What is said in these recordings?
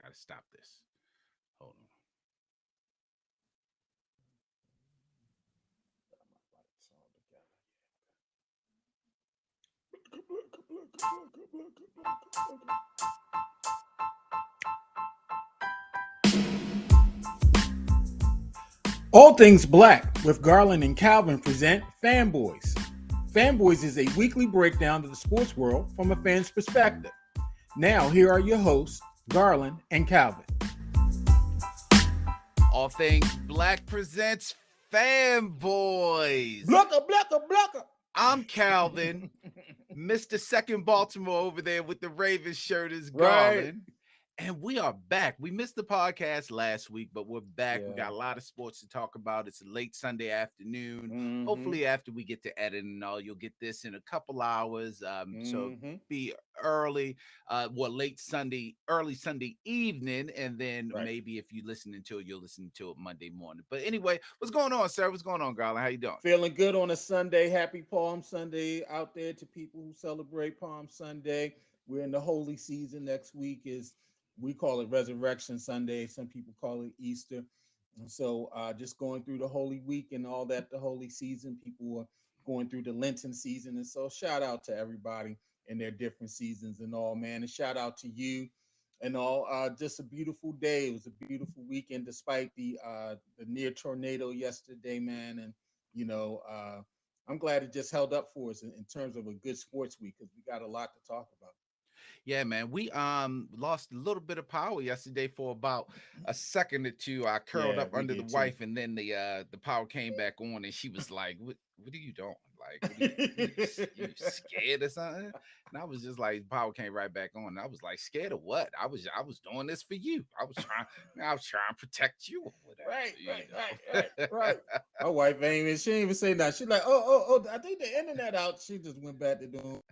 gotta stop this. Hold on. All Things Black with Garland and Calvin present Fanboys. Fanboys is a weekly breakdown of the sports world from a fan's perspective. Now, here are your hosts, Garland and Calvin. All Things Black presents Fanboys. Blucker. I'm Calvin. Mr. Second Baltimore over there with the Ravens shirt is Right. Garland. And we are back. We missed the podcast last week, but we're back. Yeah. We got a lot of sports to talk about. It's a late Sunday afternoon. Mhm. Hopefully, after we get to edit and all, you'll get this in a couple hours. So be early, late Sunday, early Sunday evening, and then maybe if you're listening to it, you'll listen to it Monday morning. But anyway, what's going on, sir? What's going on, Garland? How you doing? Feeling good on a Sunday. Happy Palm Sunday out there to people who celebrate Palm Sunday. We're in the holy season. Next week is, we call it Resurrection Sunday. Some people call it Easter. And so just going through the Holy Week and all that, the holy season, people are going through the Lenten season. And so shout out to everybody in their different seasons and all, man. And shout out to you and all. Just a beautiful day. It was a beautiful weekend despite the near tornado yesterday, man. And, I'm glad it just held up for us in terms of a good sports week because we got a lot to talk about. Yeah, man. We lost a little bit of power yesterday for about a second or two. I curled up under the wife, and then the power came back on, and she was like, "What are you doing? Like, you scared or something?" And I was just like, power came right back on. And I was like, scared of what? I was doing this for you. I was trying to protect you or whatever. Right. My wife she ain't even say that. She's like, oh, I think the internet out. She just went back to doing,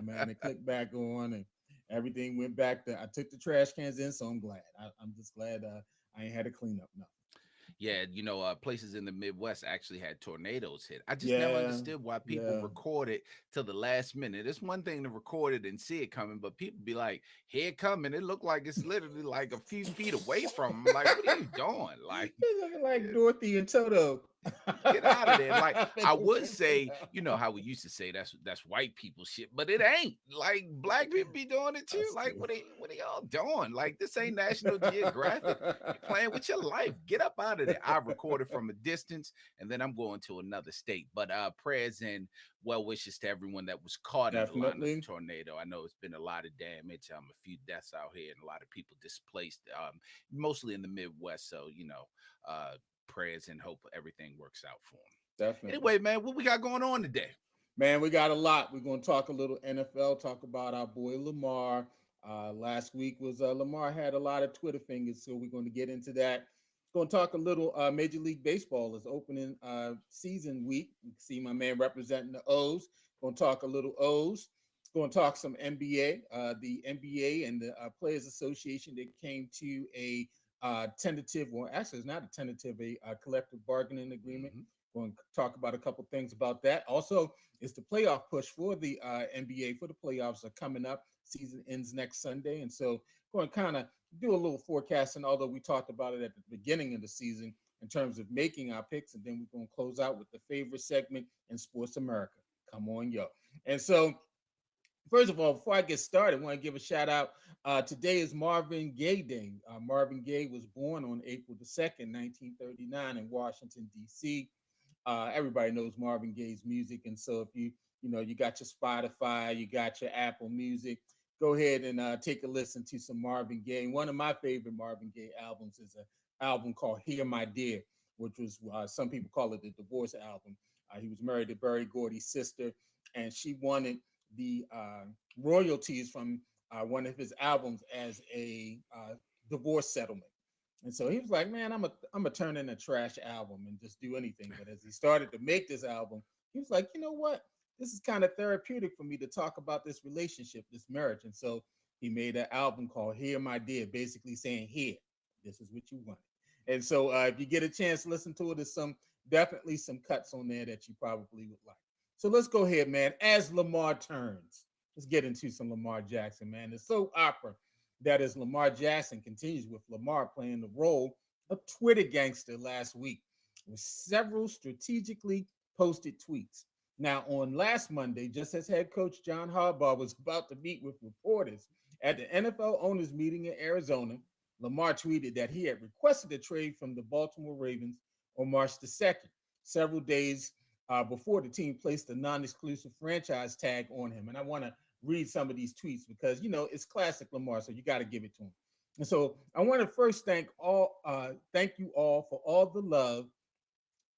man, and clicked back on, and everything went back to. I took the trash cans in, so I'm glad. I'm just glad I ain't had to clean up nothing. Yeah, places in the Midwest actually had tornadoes hit. I just never understood why people record it till the last minute. It's one thing to record it and see it coming, but people be like, "Here it coming." It looked like it's literally like a few feet away from them. Like, what are you doing? Like, you're looking like Dorothy and Toto. Get out of there. Like, I would say, how we used to say that's white people shit, but it ain't. Like, black people be doing it too. Like, what are y'all doing? Like, this ain't National Geographic. You're playing with your life. Get up out of there. I recorded from a distance, and then I'm going to another state. But prayers and well wishes to everyone that was caught in the line of the tornado. I know it's been a lot of damage. A few deaths out here and a lot of people displaced, mostly in the Midwest. So, prayers and hope everything works out for him. Definitely. Anyway, man, what we got going on today? Man, we got a lot. We're going to talk a little NFL, talk about our boy Lamar. Last week was Lamar had a lot of Twitter fingers, so we're going to get into that. Going to talk a little Major League Baseball is opening season week. You can see my man representing the O's. Going to talk a little O's. Going to talk some NBA. The NBA and the Players Association that came to a tentative, well, actually, it's not a tentative, a collective bargaining agreement. Going to talk about a couple things about that. Also, it's the playoff push for the NBA for the playoffs are coming up. Season ends next Sunday, and so going to kind of do a little forecasting. Although we talked about it at the beginning of the season in terms of making our picks, and then we're going to close out with the favorite segment in Sports America. Come on, yo! And so, first of all, before I get started, I want to give a shout out. Today is Marvin Gaye Day. Marvin Gaye was born on April the 2nd, 1939 in Washington, D.C. Everybody knows Marvin Gaye's music. And so if you got your Spotify, you got your Apple Music, go ahead and take a listen to some Marvin Gaye. One of my favorite Marvin Gaye albums is an album called Hear My Dear, which was some people call it the divorce album. He was married to Berry Gordy's sister, and she wanted the royalties from one of his albums as a divorce settlement. And so he was like, man, I'm gonna turn in a trash album and just do anything. But as he started to make this album, he was like, you know what? This is kind of therapeutic for me to talk about this relationship, this marriage. And so he made an album called Hear My Dear, basically saying, here, this is what you want. And so if you get a chance to listen to it, there's definitely some cuts on there that you probably would like. So let's go ahead, man. As Lamar turns, let's get into some Lamar Jackson, man. The soap opera That is, Lamar Jackson continues with Lamar playing the role of Twitter gangster last week with several strategically posted tweets. Now, on last Monday, just as head coach John Harbaugh was about to meet with reporters at the NFL owners meeting in Arizona, Lamar tweeted that he had requested a trade from the Baltimore Ravens on March the 2nd, several days before the team placed the non-exclusive franchise tag on him. And I want to read some of these tweets because it's classic Lamar, so you got to give it to him. And so I want to first thank you all for all the love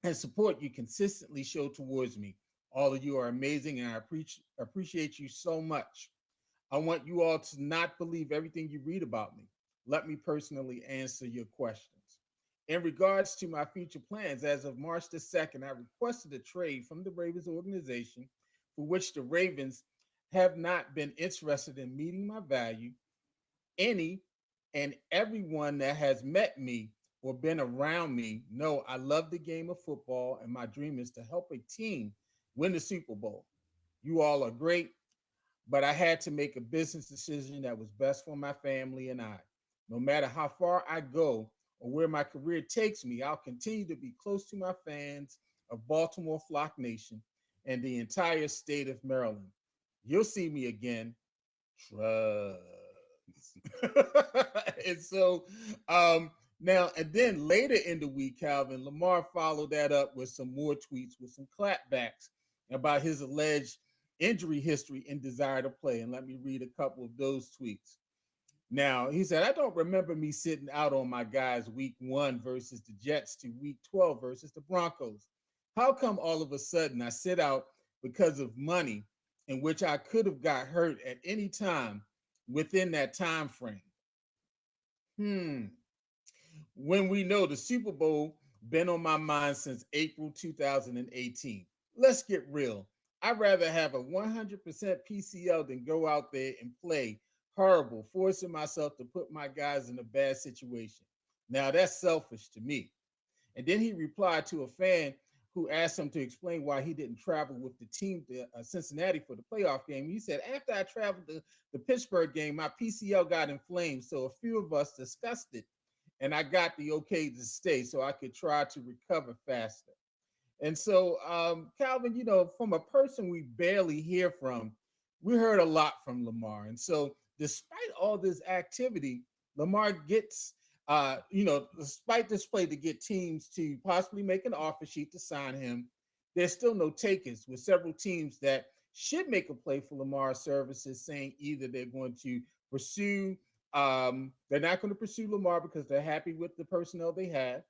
and support you consistently show towards me. All of you are amazing, and I appreciate you so much. I want you all to not believe everything you read about me. Let me personally answer your questions. In regards to my future plans, as of March the 2nd, I requested a trade from the Ravens organization for which the Ravens have not been interested in meeting my value. Any and everyone that has met me or been around me know I love the game of football, and my dream is to help a team win the Super Bowl. You all are great, but I had to make a business decision that was best for my family and I. No matter how far I go or where my career takes me, I'll continue to be close to my fans of Baltimore Flock Nation and the entire state of Maryland. You'll see me again. Trust. and so Now and then later in the week, Calvin, Lamar followed that up with some more tweets with some clapbacks about his alleged injury history and desire to play. And let me read a couple of those tweets. Now, he said, I don't remember me sitting out on my guys week 1 versus the Jets to week 12 versus the Broncos. How come all of a sudden I sit out because of money in which I could have got hurt at any time within that time frame? Hmm. When we know the Super Bowl been on my mind since April 2018. Let's get real. I'd rather have a 100% PCL than go out there and play horrible, forcing myself to put my guys in a bad situation. Now that's selfish to me. And then he replied to a fan who asked him to explain why he didn't travel with the team to Cincinnati for the playoff game. He said, after I traveled to the Pittsburgh game, my PCL got inflamed. So a few of us discussed it, and I got the okay to stay so I could try to recover faster. And so, Calvin, from a person we barely hear from, we heard a lot from Lamar. And so, despite all this activity, Lamar gets, despite this play to get teams to possibly make an offer sheet to sign him, there's still no takers, with several teams that should make a play for Lamar's services saying either they're going to pursue, they're not going to pursue Lamar because they're happy with the personnel they have.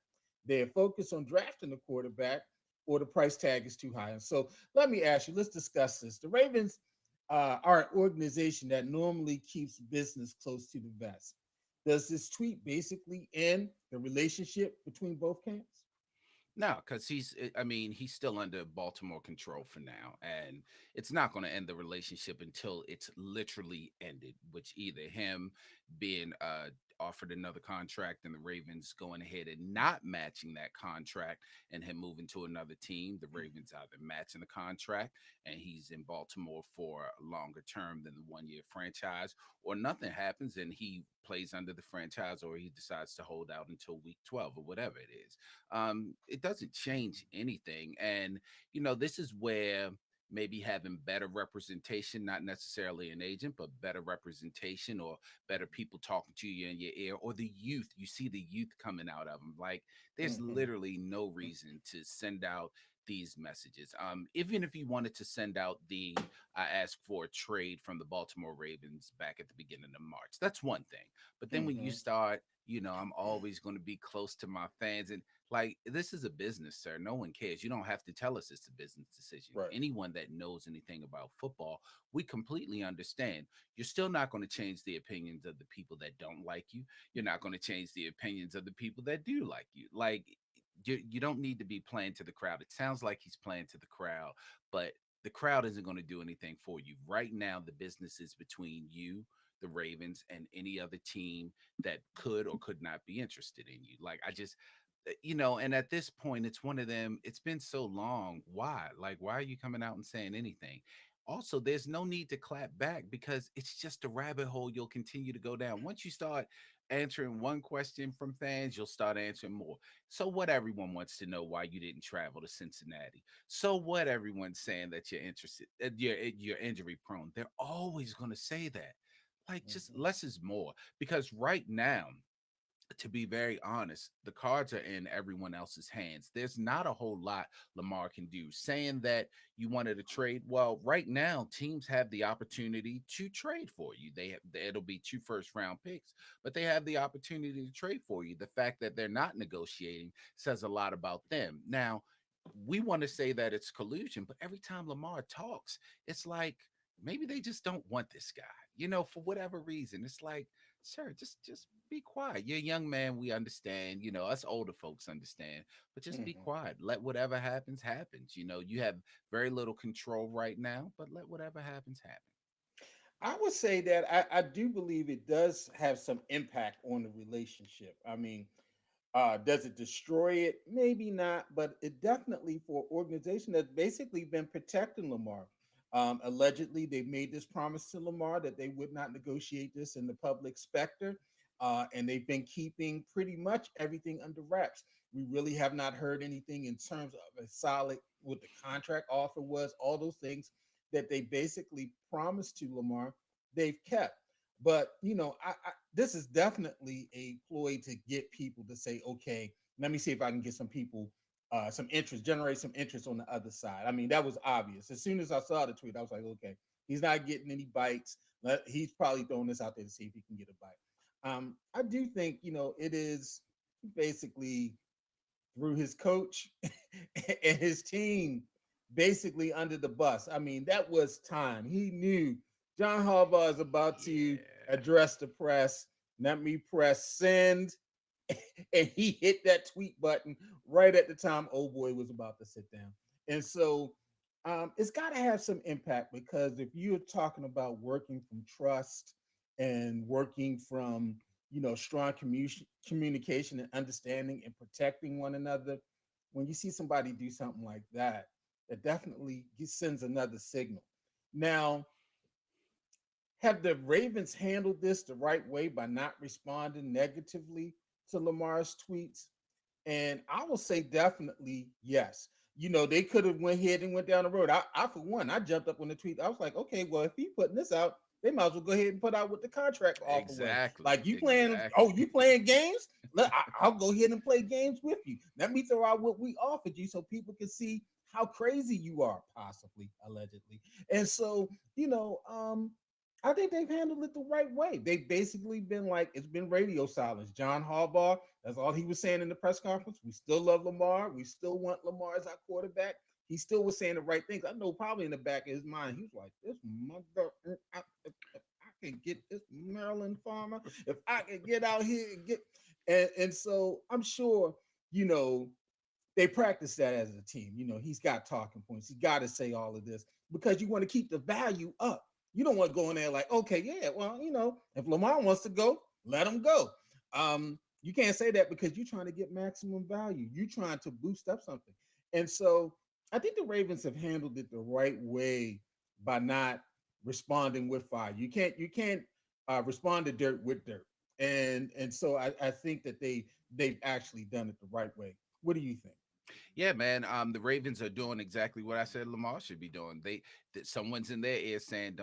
They're focused on drafting the quarterback, or the price tag is too high. And so let me ask you, let's discuss this. The Ravens are an organization that normally keeps business close to the vest. Does this tweet basically end the relationship between both camps? No, because I mean, he's still under Baltimore control for now. And it's not going to end the relationship until it's literally ended, which either him being offered another contract and the Ravens going ahead and not matching that contract and him moving to another team, the Ravens either matching the contract and he's in Baltimore for a longer term than the 1 year franchise, or nothing happens and he plays under the franchise, or he decides to hold out until week 12 or whatever it is. It doesn't change anything. And, this is where maybe having better representation, not necessarily an agent, but better representation or better people talking to you in your ear, or the youth, you see the youth coming out of them. Like, there's Mm-hmm. literally no reason to send out these messages. Even if you wanted to send out I asked for a trade from the Baltimore Ravens back at the beginning of March, that's one thing. But then when you Mm-hmm. start, I'm always going to be close to my fans. And like, this is a business, sir. No one cares. You don't have to tell us it's a business decision. Right. Anyone that knows anything about football, we completely understand. You're still not going to change the opinions of the people that don't like you. You're not going to change the opinions of the people that do like you. Like, you don't need to be playing to the crowd. It sounds like he's playing to the crowd, but the crowd isn't going to do anything for you. Right now, the business is between you, the Ravens, and any other team that could or could not be interested in you. Like, I just, and at this point, it's one of them. It's been so long. Why? Like, why are you coming out and saying anything? Also, there's no need to clap back because it's just a rabbit hole you'll continue to go down. Once you start answering one question from fans, you'll start answering more. So what, everyone wants to know why you didn't travel to Cincinnati. So what, everyone's saying that you're interested, you're injury prone. They're always going to say that. Like, just Mhm. less is more, because right now, to be very honest, the cards are in everyone else's hands. There's not a whole lot Lamar can do. Saying that you wanted to trade, well, right now teams have the opportunity to trade for you. It'll be 2 first-round picks, but they have the opportunity to trade for you. The fact that they're not negotiating says a lot about them. Now, we want to say that it's collusion, but every time Lamar talks, it's like maybe they just don't want this guy. For whatever reason. It's like, sir, just be quiet. You're a young man. We understand. Us older folks understand, but just be Mhm. quiet. Let whatever happens happens. You have very little control right now, but let whatever happens happen. I would say that I do believe it does have some impact on the relationship. I mean, does it destroy it? Maybe not, but it definitely, for an organization that's basically been protecting Lamar. Allegedly, they made this promise to Lamar that they would not negotiate this in the public specter, and they've been keeping pretty much everything under wraps. We really have not heard anything in terms of a solid what the contract offer was. All those things that they basically promised to Lamar, they've kept. But this is definitely a ploy to get people to say, okay, let me see if I can get some people some interest, generate some interest on the other side. I mean, that was obvious. As soon as I saw the tweet, I was like, okay, he's not getting any bites. He's probably throwing this out there to see if he can get a bite. I do think, it is basically threw his coach and his team basically under the bus. I mean, that was time. He knew John Harbaugh is about to Yeah. address the press. Let me press send. And he hit that tweet button right at the time old boy was about to sit down. And so it's got to have some impact, because if you're talking about working from trust and working from strong communication and understanding and protecting one another, when you see somebody do something like that, that definitely sends another signal. Now, have the Ravens handled this the right way by not responding negatively to Lamar's tweets? And I will say definitely yes. They could have went ahead and went down the road. I for one, I jumped up on the tweet. I was like, okay, well, if he putting this out, they might as well go ahead and put out what the contract offer was. Exactly. Like, you playing? Oh, Exactly. you playing games? I'll go ahead and play games with you. Let me throw out what we offered you so people can see how crazy you are, possibly, allegedly. And so, I think they've handled it the right way. They've basically been like, it's been radio silence. John Harbaugh, that's all he was saying in the press conference. We still love Lamar. We still want Lamar as our quarterback. He still was saying the right things. I know probably in the back of his mind, he was like, this mother, if I can get this Maryland farmer, if I can get out here and get, and so I'm sure, you know, they practice that as a team. He's got talking points. He got to say all of this because you want to keep the value up. You don't want to go in there like, okay, yeah, well, if Lamar wants to go, let him go. You can't say that because you're trying to get maximum value. You're trying to boost up something. And so I think the Ravens have handled it the right way by not responding with fire. You can't respond to dirt with dirt. And so I think that they've actually done it the right way. What do you think? Yeah, man. The Ravens are doing exactly what I said Lamar should be doing. That someone's in their ear saying,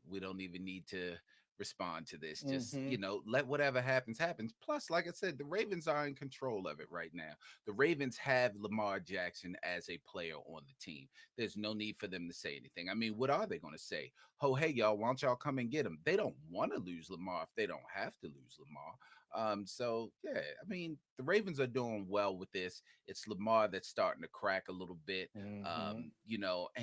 we don't even need to respond to this. Just, Mm-hmm. let whatever happens, happens. Plus, like I said, the Ravens are in control of it right now. The Ravens have Lamar Jackson as a player on the team. There's no need for them to say anything. I mean, what are they going to say? Oh, hey, y'all, why don't y'all come and get him? They don't want to lose Lamar if they don't have to lose Lamar. So yeah, I mean, the Ravens are doing well with this. It's Lamar that's starting to crack a little bit. Mm-hmm.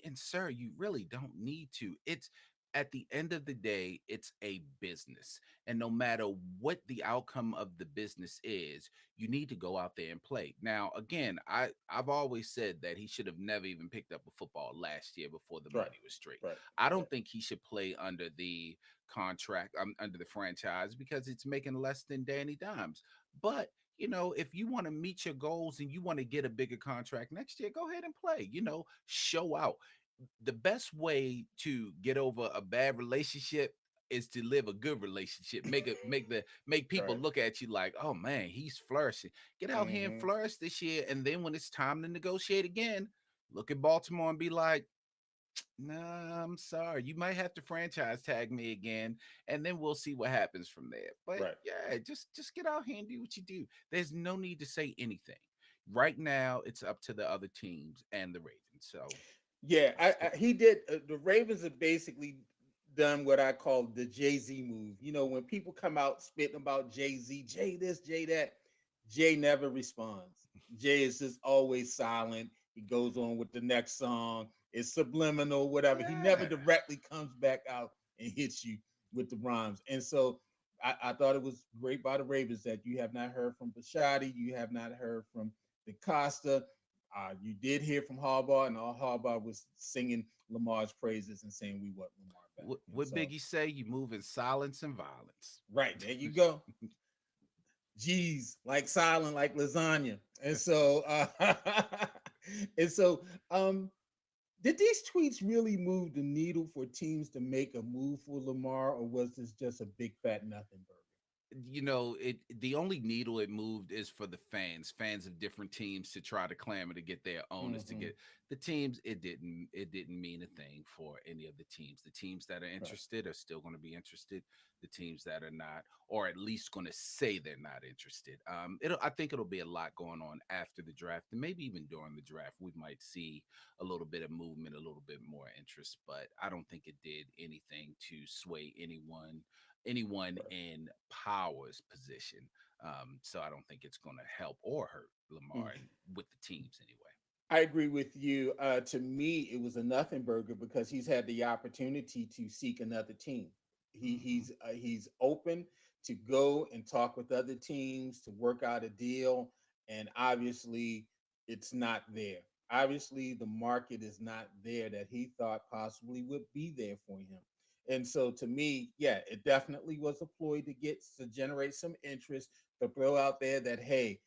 And sir, you really don't need to. It's at the end of the day, it's a business. And no matter what the outcome of the business is, you need to go out there and play. Now, again, I've always said that he should have never even picked up a football last year before the Right. money was straight. Right. I Right. don't think he should play under the contract, under the franchise, because it's making less than Danny Dimes. But if you want to meet your goals and you want to get a bigger contract next year, go ahead and play. Show out. the best way to get over a bad relationship is to live a good relationship. Make people Right. look at you like, oh man, he's flourishing. Get out here and Hmm. flourish this year. And then when it's time to negotiate again, look at Baltimore and be like, nah, I'm sorry. You might have to franchise tag me again, and then we'll see what happens from there. But Right. yeah, just get out here and do what you do. There's no need to say anything. Right now, it's up to the other teams and the Ravens. So Yeah, let's get he did. The Ravens have basically done what I call the Jay Z move. You know, when people come out spitting about Jay Z, Jay this, Jay that, Jay never responds. Jay is just always silent. He goes on with the next song. It's subliminal, whatever. He never yeah. directly comes back out and hits you with the rhymes. And so I thought it was great by the Ravens that you have not heard from Bashadi, you have not heard from DeCosta. You did hear from Harbaugh, and all Harbaugh was singing Lamar's praises and saying we want Lamar back. And What so, Biggie say? You move in silence and violence. right there you go. G's like silent, like lasagna. And so, and so, did these tweets really move the needle for teams to make a move for Lamar, or was this just a big fat nothing burger? It the only needle it moved is for the fans of different teams to try to clamor to get their owners to Mm-hmm. get the teams. It didn't mean a thing for any of the teams. The teams that are Right. interested are still going to be interested. The teams that are not, or at least going to say they're not interested. I think it'll be a lot going on after the draft, and maybe even during the draft we might see a little bit of movement, a little bit more interest, but I don't think it did anything to sway anyone Right. in power's position. So I don't think it's going to help or hurt Mm. Lamar and with the teams anyway. I agree with you. To me, it was a nothing burger because he's had the opportunity to seek another team. Hmm. He's open to go and talk with other teams to work out a deal, and obviously, it's not there. Obviously, the market is not there that he thought possibly would be there for him. And so, to me, yeah, it definitely was a ploy to generate some interest to throw out there that hey,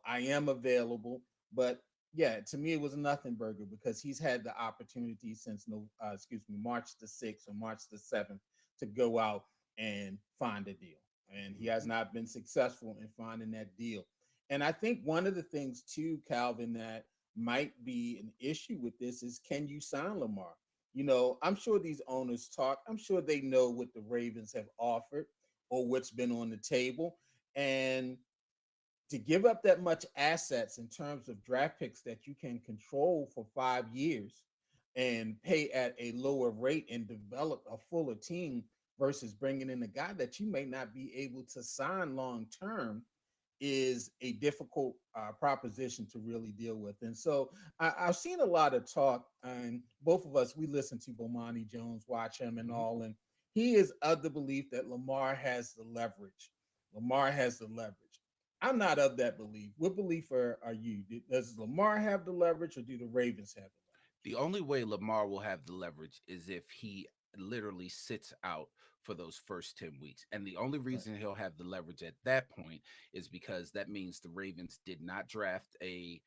I am available, but yeah, to me it was a nothing burger because he's had the opportunity since no, excuse me, March the 6th or March the 7th to go out and find a deal, and he has Hmm. not been successful in finding that deal. And I think one of the things too, Calvin, that might be an issue with this is can you sign Lamar? I'm sure these owners talk. I'm sure they know what the Ravens have offered or what's been on the table, and to give up that much assets in terms of draft picks that you can control for 5 years and pay at a lower rate and develop a fuller team versus bringing in a guy that you may not be able to sign long term is a difficult proposition to really deal with. And so I've seen a lot of talk, and both of us, we listen to Bomani Jones, watch him and Hmm. all, and he is of the belief that Lamar has the leverage. Lamar has the leverage. I'm not of that belief. What belief are you? Does Lamar have the leverage or do the Ravens have the The only way Lamar will have the leverage is if he literally sits out for those first 10 weeks. And the only leverage? reason he'll have the leverage at that point is because that means the Ravens did not draft a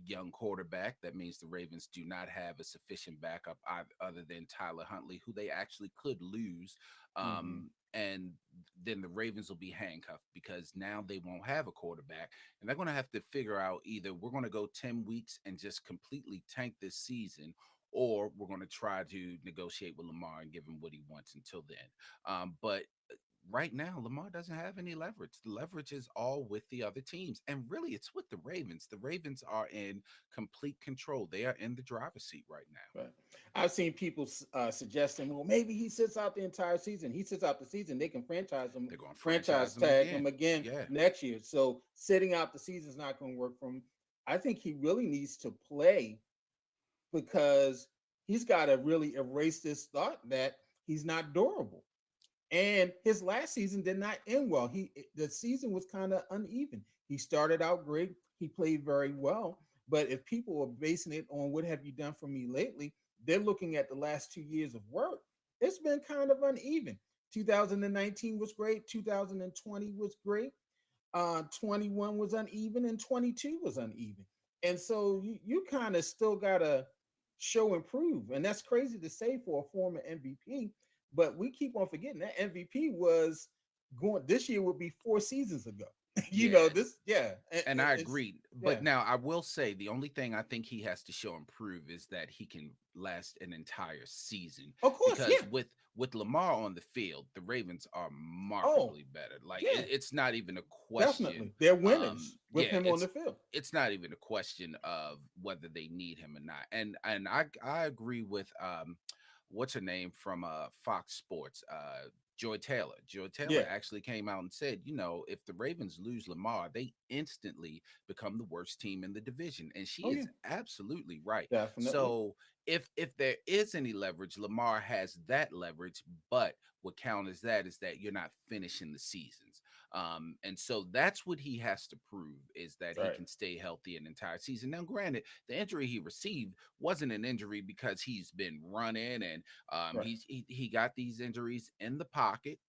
young quarterback. That means the Ravens do not have a sufficient backup other than Tyler Huntley, who they actually could lose. Right. Mm-hmm. And then the Ravens will be handcuffed because now they won't have a quarterback. And they're going to have to figure out either we're going to go 10 weeks and just completely tank this season, or we're going to try to negotiate with Lamar and give him what he wants until then. But right now, Lamar doesn't have any leverage. The leverage is all with the other teams. And really, it's with the Ravens. The Ravens are in complete control. They are in the driver's seat right now. Right. I've seen people suggesting, well, maybe he sits out the entire season. He sits out the season. They can They're going to franchise franchise him tag him again. again Yeah. next year. So sitting out the season is not going to work for him. I think he really needs to play because he's got to really erase this thought that he's not durable. And his last season did not end well. The season was kind of uneven. He started out great. He played very well. But if people are basing it on what have you done for me lately, they're looking at the last 2 years of work. It's been kind of uneven. 2019 was great. 2020 was great. 21 was uneven, and 22 was uneven. And so you kind of still gotta show and prove. And that's crazy to say for a former MVP, but we keep on forgetting that MVP was going this year would be 4 seasons ago. Yeah, This, yeah, and I it's, agree. yeah. But now I will say the only thing I think he has to show and prove is that he can last an entire season. Of course, Because yeah. with Lamar on the field, the Ravens are Oh, markedly better. Like yeah, it's not even a question. definitely. They're winners with Yeah, him on the field. it's not even a question of whether they need him or not. And I agree with what's her name from Fox Sports, Joy Taylor. Joy Taylor Yeah. actually came out and said, if the Ravens lose Lamar, they instantly become the worst team in the division. And she Oh, yeah, is absolutely right. definitely. So if there is any leverage, Lamar has that leverage, but what counters that is that you're not finishing the seasons. And so that's what he has to prove is that he Right, can stay healthy an entire season. Now, granted, the injury he received wasn't an injury because he's been running and right. he got these injuries in the pocket,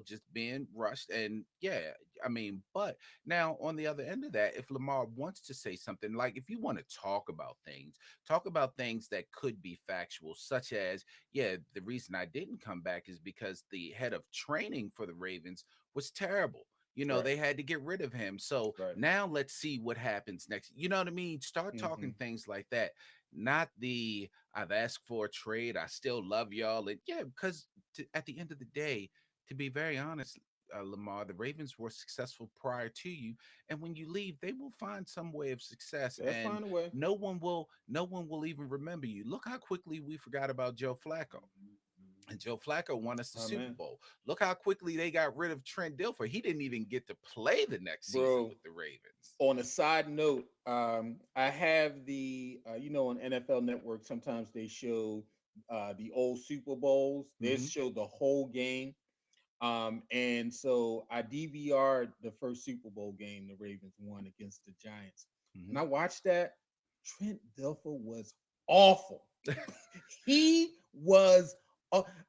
just being rushed. And yeah, I mean, but now on the other end of that, if Lamar wants to say something, like if you want to talk about things that could be factual, such as, yeah, the reason I didn't come back is because the head of training for the Ravens was terrible. Right, They had to get rid of him. So right. now let's see what happens next. You know what I mean? Start Hmm. talking things like that, not the I've asked for a trade. I still love y'all. And yeah, because at the end of the day, to be very honest, Lamar, the Ravens were successful prior to you, and when you leave, they will find some way of success, They'll and find a way. no one will even remember you. Look how quickly we forgot about Joe Flacco. And Joe Flacco won us the Oh, Super man. Bowl. Look how quickly they got rid of Trent Dilfer. He didn't even get to play the next season Bro, with the Ravens. on a side note, I have on NFL Network, sometimes they show the old Super Bowls. They Hmm. show the whole game. And so I DVR'd the first Super Bowl game the Ravens won against the Giants. Hmm. And I watched that. Trent Dilfer was awful. He was,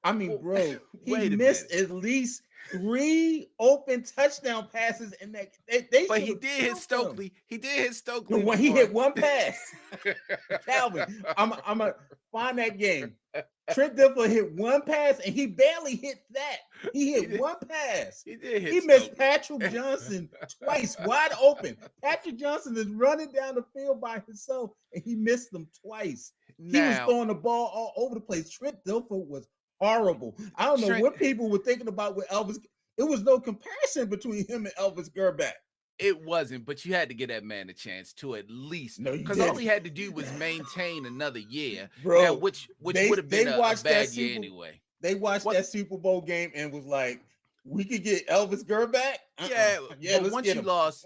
I mean, Well, bro, he wait a missed minute. at least three open touchdown passes, and that they But should he have did hit killed him. Stokely. He did hit The Stokely, one he Lamar. hit one pass, Calvin. I'm a find that game. Trent Dilfer hit one pass, and he barely hit that. He he hit did. one pass. He did hit He missed Stokely. Patrick Johnson twice, wide open. Patrick Johnson is running down the field by himself, and he missed them twice. He was Now, throwing the ball all over the place. Trent Dilfer was horrible. I don't know Trent, what people were thinking about with Elvis. It was no comparison between him and Elvis Gerback. it wasn't, but you had to give that man a chance to at least, No, you because all didn't. he had to do was maintain another year. Now, Bro, which would have they been a watched that bad year Super anyway. they watched What? that Super Bowl game and was like, we could get Elvis Gerback. Yeah, Yeah, but let's get him.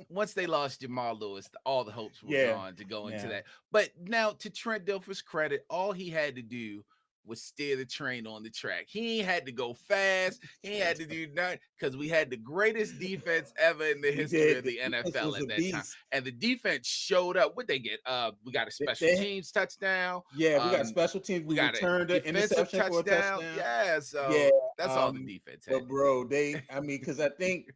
once they lost Jamal Lewis, all the hopes were Yeah, gone to go into yeah. that. But now, to Trent Dilfer's credit, all he had to do was steer the train on the track. He ain't had to go fast. He ain't had to do nothing because we had the greatest defense ever in the We history did. of The the defense NFL was a at that time, beast. and the defense showed up. What they get? We got a special They teams touchdown. Yeah, we got Um, special teams. we We got a returned the defensive interception for a touchdown. touchdown. Yeah, Yeah. so that's all the defense had But to do. bro, I mean, because I think,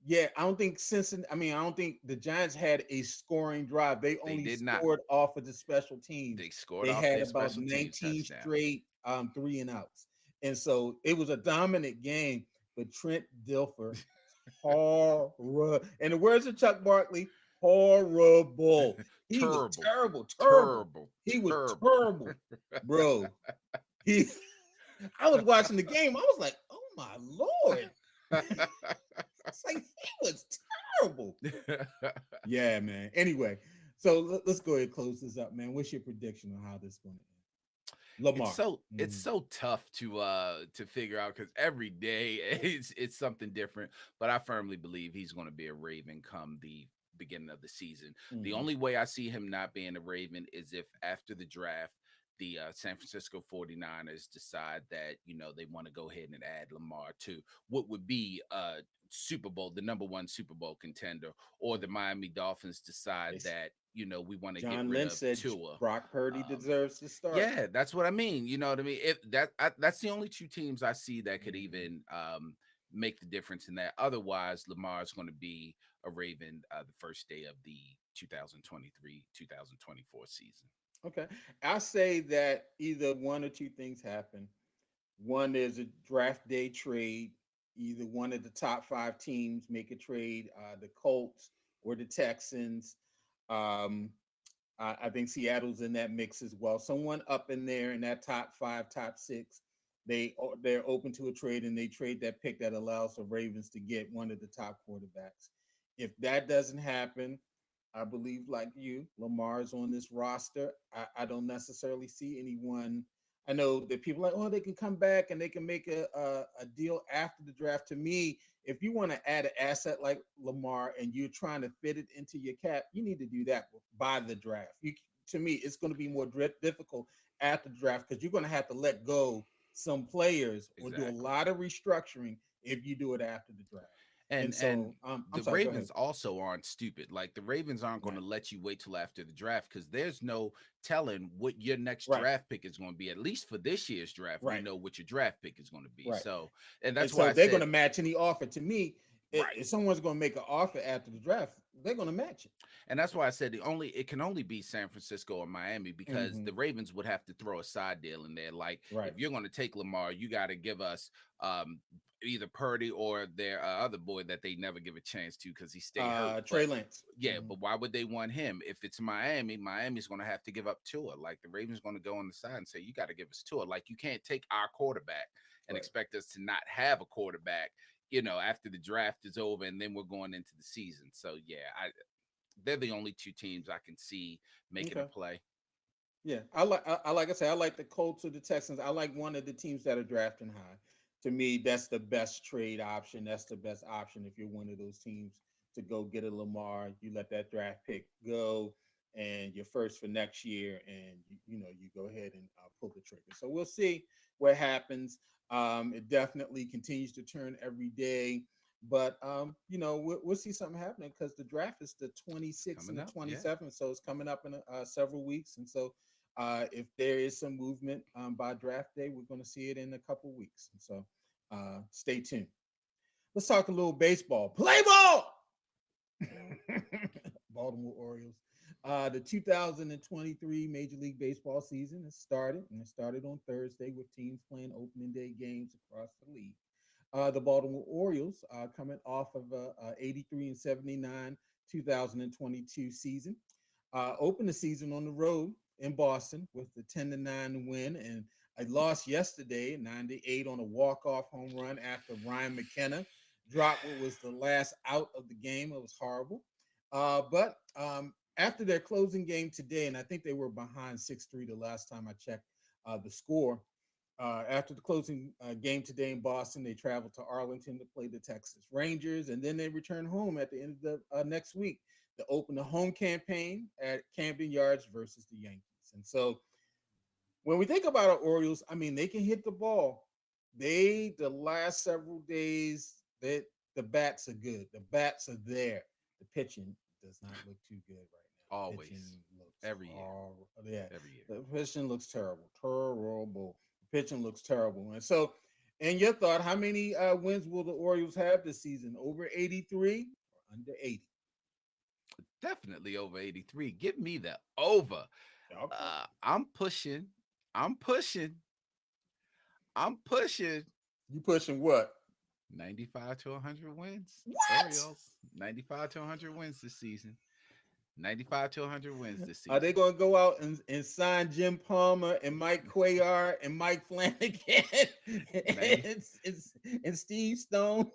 yeah, I don't think Cincinnati, I mean, I don't think the Giants had a scoring drive. They They only did not. scored off of the special teams. They scored They off had their about special teams 19 touchdown. straight three and outs. And so it was a dominant game, but Trent Dilfer, horror. And the words of Chuck Barkley, horrible. He was Terrible, terrible, terrible. terrible, He was terrible. terrible, bro. He I was watching the game. I was like, oh my lord. It's like he was terrible. Yeah, man. Anyway, so let's go ahead and close this up, man. What's your prediction on how this is going to end? it's Lamar. so it's Mhm. so tough to figure out because every day it's something different. But I firmly believe he's going to be a Raven come the beginning of the season. The Mhm. only way I see him not being a Raven is if after the draft the San Francisco 49ers decide that they want to go ahead and add Lamar to what would be Super Bowl, the number one Super Bowl contender, or the Miami Dolphins decide It's, that we want to get John rid Lynch of said Tua. Brock Purdy Um, deserves to start. yeah, that's what I mean. You know what I mean? If that's the only two teams I see that could Mhm. even make the difference in that. Otherwise, Lamar is going to be a Raven the first day of the 2023-2024 season. Okay. I say that either one or two things happen. One, there's a draft day trade. Either one of the top five teams make a trade, the Colts or the Texans. Um, I think Seattle's in that mix as well. Someone up in there in that top five, top six, they're open to a trade and they trade that pick that allows the Ravens to get one of the top quarterbacks. If that doesn't happen, I believe, like you, Lamar's on this roster. I don't necessarily see anyone. I know that people are like, oh, they can come back and they can make a deal after the draft. To me, if you want to add an asset like Lamar and you're trying to fit it into your cap, you need to do that by the draft. To me, it's going to be more difficult after the draft because you're going to have to let go some players or do a Exactly. lot of restructuring if you do it after the draft. And And so, I'm the sorry. Go ahead. Ravens also aren't stupid. Like the Ravens aren't going Right. to let you wait till after the draft because there's no telling what your next Right. draft pick is going to be. At least for this year's draft, we Right. know what your draft pick is going to be. Right. So, and And that's why so I they're going said to match any offer. To me, right. if someone's going to make an offer after the draft, they're going to match it. And that's why I said it can only be San Francisco or Miami because Hmm. the Ravens would have to throw a side deal in there. Like Right. if you're going to take Lamar, you got to give us um either Purdy or their other boy that they never give a chance to because he stay hurt. Trey But Lance. yeah, Hmm. but why would they want him? If it's Miami, Miami's going to have to give up Tua. Like the Ravens going to go on the side and say, you got to give us Tua. Like you can't take our quarterback and Right. expect us to not have a quarterback, after the draft is over and then we're going into the season. So yeah, they're the only two teams I can see making a Okay. play. Yeah, like I say, I like the Colts or the Texans. I like one of the teams that are drafting high. To me, that's the best trade option. That's the best option if you're one of those teams to go get a Lamar. You let that draft pick go, and you're first for next year, and you go ahead and pull the trigger. So we'll see what happens. It definitely continues to turn every day. But we'll see something happening because the draft is the It's 26th and coming the up. Yeah. 27th, so it's coming up in several weeks, and so if there is some movement by draft day, we're going to see it in a couple weeks. And so stay tuned. Let's talk a little baseball. Play ball! Baltimore Orioles. The 2023 Major League Baseball season has started, and it started on Thursday with teams playing opening day games across the league. The Baltimore Orioles coming off of a 83 and 79 2022 season. Opened the season on the road in Boston with the 10-9 win, and I lost yesterday 98 on a walk-off home run after Ryan McKenna dropped what was the last out of the game. It was horrible. But after their closing game today, and I think they were behind 6-3 the last time I checked the score. After the closing game today in Boston, they traveled to Arlington to play the Texas Rangers, and then they return home at the end of the next week to open the home campaign at Camden Yards versus the Yankees. And so when we think about our Orioles, I mean, they can hit the ball. The last several days, that the bats are good. The bats are there. The pitching does not look too good right now. The pitching Always. looks Every year. horrible. Yeah, Every year. the pitching looks terrible. Terrible. The pitching looks terrible. And so, in your thought, how many wins will the Orioles have this season? Over 83 or under 80? Definitely over 83. Give me the over. Okay. I'm pushing. I'm pushing. I'm pushing You pushing what? 95 to 100 wins. What? Orioles, 95 to 100 wins this season. 95 to 100 wins this Are they season. going to go out and sign Jim Palmer and Mike Cuellar and Mike Flanagan 90, and, and Steve Stone,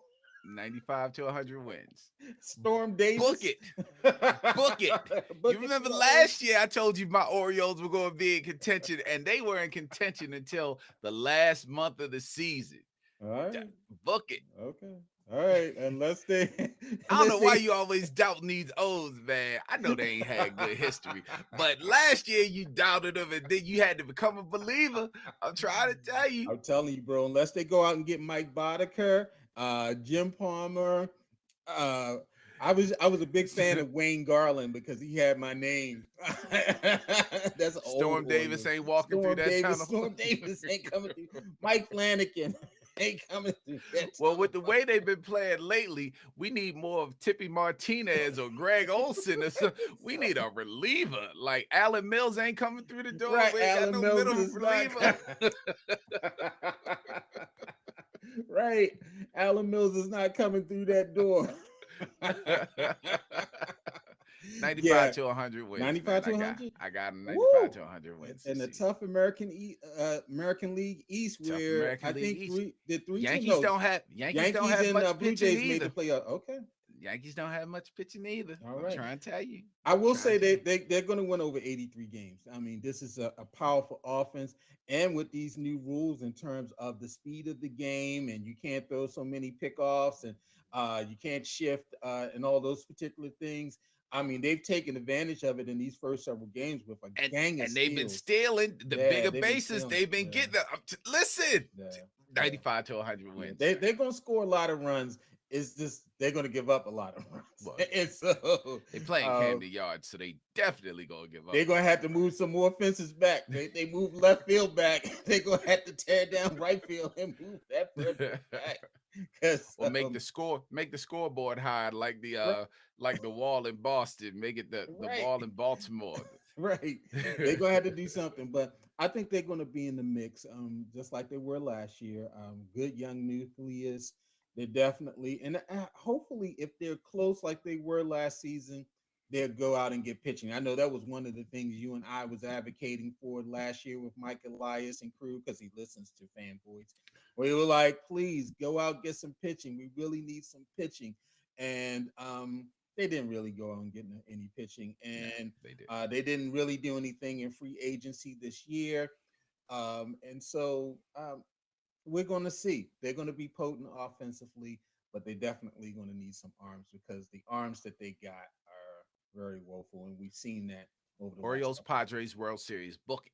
95 to 100 wins. Storm Book Davis? it. Book it. You Book it for remember the Orioles. last year I told you my Orioles were going to be in contention, and they were in contention until the last month of the season. All right. Book it. Okay. All right. Unless they, I don't unless know why they. you always doubting these O's, man. I know they ain't had good history, but last year you doubted them, and then you had to become a believer. I'm trying to tell you. I'm telling you, bro. Unless they go out and get Mike Boddicker, Jim Palmer. Uh, I was a big fan of Wayne Garland because he had my name. That's an old Storm Davis Orioles. ain't walking through that tunnel. Storm Davis ain't coming through. Mike Flanagan. ain't coming through that Well, with the telephone. way they've been playing lately, we need more of Tippy Martinez or Greg Olson. We need a reliever. Like Alan Mills ain't coming through the door. Right, We ain't got Alan no Mills middle is not. reliever. Right, Alan Mills is not coming through that door. 95 Yeah, to 100 wins, 95 man. to 100. I got 'em 95 Woo! to 100 wins And this the season. tough American League East, Tough where I American League think East. three teams. Yankees No, don't have Yankees don't Yankees have and much Blue pitching Jays made the either. playoff. Okay, Yankees don't have much pitching either. all I'm right. trying to tell you. I I'm will trying say to tell you. they're going to win over 83 games. I mean, this is a powerful offense, and with these new rules in terms of the speed of the game, and you can't throw so many pickoffs, and you can't shift, and all those particular things. I mean, they've taken advantage of it in these first several games with a and gang of and they've been steals. stealing the Yeah, bigger they've been bases. stealing. They've been Yeah, getting. Listen, yeah, yeah. 95 to 100 Yeah, wins. they're gonna score a lot of runs. It's just they're gonna give up a lot of runs, Well, and so they playing uh, Camden Yards, so they definitely gonna give up they're a gonna have to move some more fences back. They move left field back. They're gonna have to tear down right field and move that further lot. back. Because Or make the scoreboard high right, like the wall in Boston, make it the right, wall in Baltimore. right, they're gonna have to do something. But I think they're gonna be in the mix, just like they were last year. Good young nucleus. They're definitely, and hopefully, if they're close like they were last season, they'll go out and get pitching. I know that was one of the things you and I was advocating for last year with Mike Elias and crew, because he listens to Fanboys. We were like, please go out, get some pitching. We really need some pitching. And they didn't really go out and get any pitching. No, And they did. they didn't really do anything in free agency this year. And so we're going to see. They're going to be potent offensively, but they're definitely going to need some arms, because the arms that they got are very woeful. And we've seen that over the last Orioles couple of Padres World Series. Book it.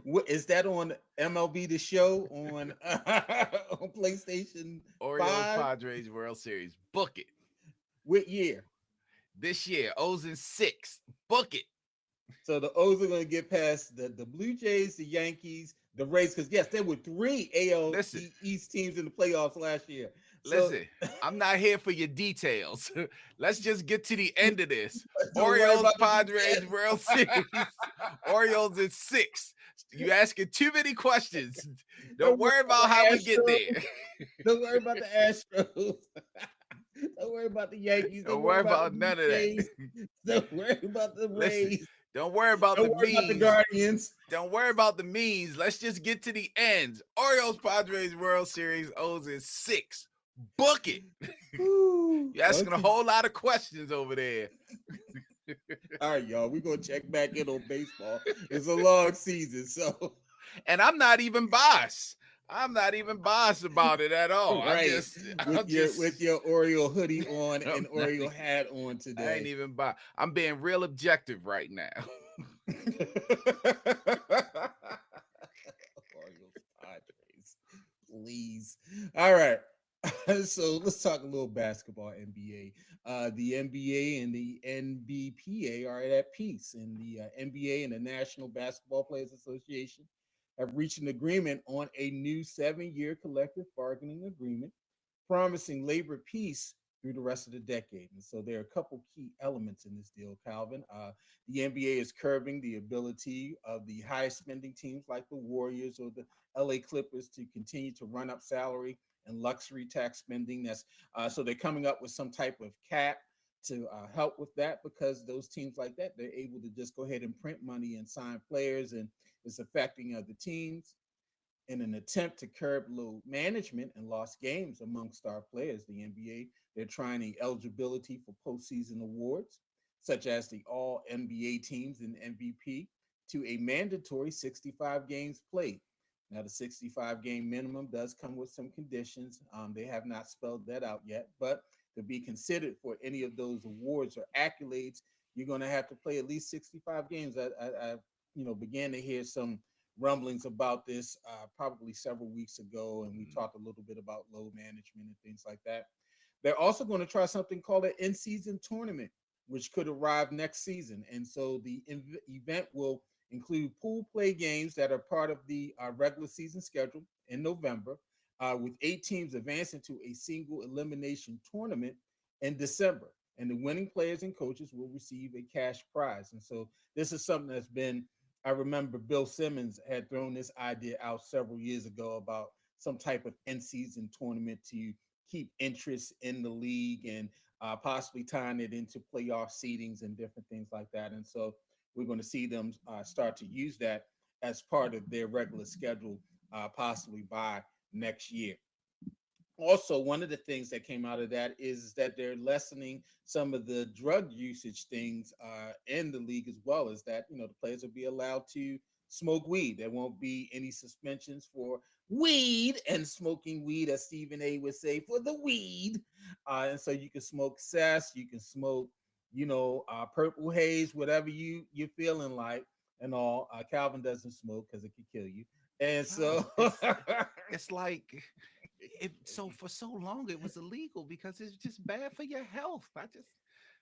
What is that on MLB The Show on on PlayStation Orioles 5? Padres World Series. Book it. What year? This year, O's in 6. Book it. So the O's are going to get past the Blue Jays, the Yankees, the Rays, because yes, there were 3 AL Listen, East teams in the playoffs last year. So listen. I'm not here for your details. Let's just get to the end of this. don't worry Orioles about the Padres details. World Series. Orioles in 6. You asking too many questions. Don't Don't worry worry about about how we get the there. Astros. Don't worry about the Astros. Don't worry about the Yankees. Don't Don't worry worry about the about Blue none of that. Jays. Don't worry about the Listen, Rays. don't worry about Don't the worry about the means. Guardians. Don't worry about the means. Let's just get to the ends. Orioles Padres World Series, O's in 6. Book it. You're asking a Okay. whole lot of questions over there. All right, y'all. We're gonna check back in on baseball. It's a long season, so And I'm not even biased. I'm not even biased about it at all. right. I'm just With your Oriole hoodie on I'm and not Oriole even- hat on I ain't today. even biased. I'm being real objective right now. Orioles, Padres, please. All right. So let's talk a little basketball, NBA. The NBA and the NBPA are at peace, and the NBA and the National Basketball Players Association have reached an agreement on a new 7-year collective bargaining agreement, promising labor peace through the rest of the decade. And so there are a couple key elements in this deal, Calvin. The NBA is curbing the ability of the high spending teams like the Warriors or the LA Clippers to continue to run up salary and luxury tax spending. That's so they're coming up with some type of cap to help with that, because those teams like that, they're able to just go ahead and print money and sign players, and it's affecting other teams. In an attempt to curb load management and lost games among star players, the NBA, they're trying the eligibility for postseason awards, such as the All NBA teams and MVP, to a mandatory 65 games played. Now, the 65 game minimum does come with some conditions. They have not spelled that out yet, but to be considered for any of those awards or accolades, you're going to have to play at least 65 games. I began to hear some rumblings about this probably several weeks ago, and we talked a little bit about load management and things like that. They're also going to try something called an in-season tournament, which could arrive next season. And so the event will include pool play games that are part of the regular season schedule, in November, with 8 teams advancing to a single elimination tournament in December. And the winning players and coaches will receive a cash prize. And so this is something that's been, I remember Bill Simmons had thrown this idea out several years ago about some type of in-season tournament to keep interest in the league and possibly tying it into playoff seedings and different things like that. And so we're going to see them start to use that as part of their regular schedule, possibly by next year. Also, one of the things that came out of that is that they're lessening some of the drug usage things in the league, as well as that, the players will be allowed to smoke weed. There won't be any suspensions for weed and smoking weed, as Stephen A would say, for the weed. And so you can smoke cess, you can smoke, purple haze, whatever you're feeling like, and all. Calvin doesn't smoke because it could kill you, and so No, it's like so for so long it was illegal because it's just bad for your health. I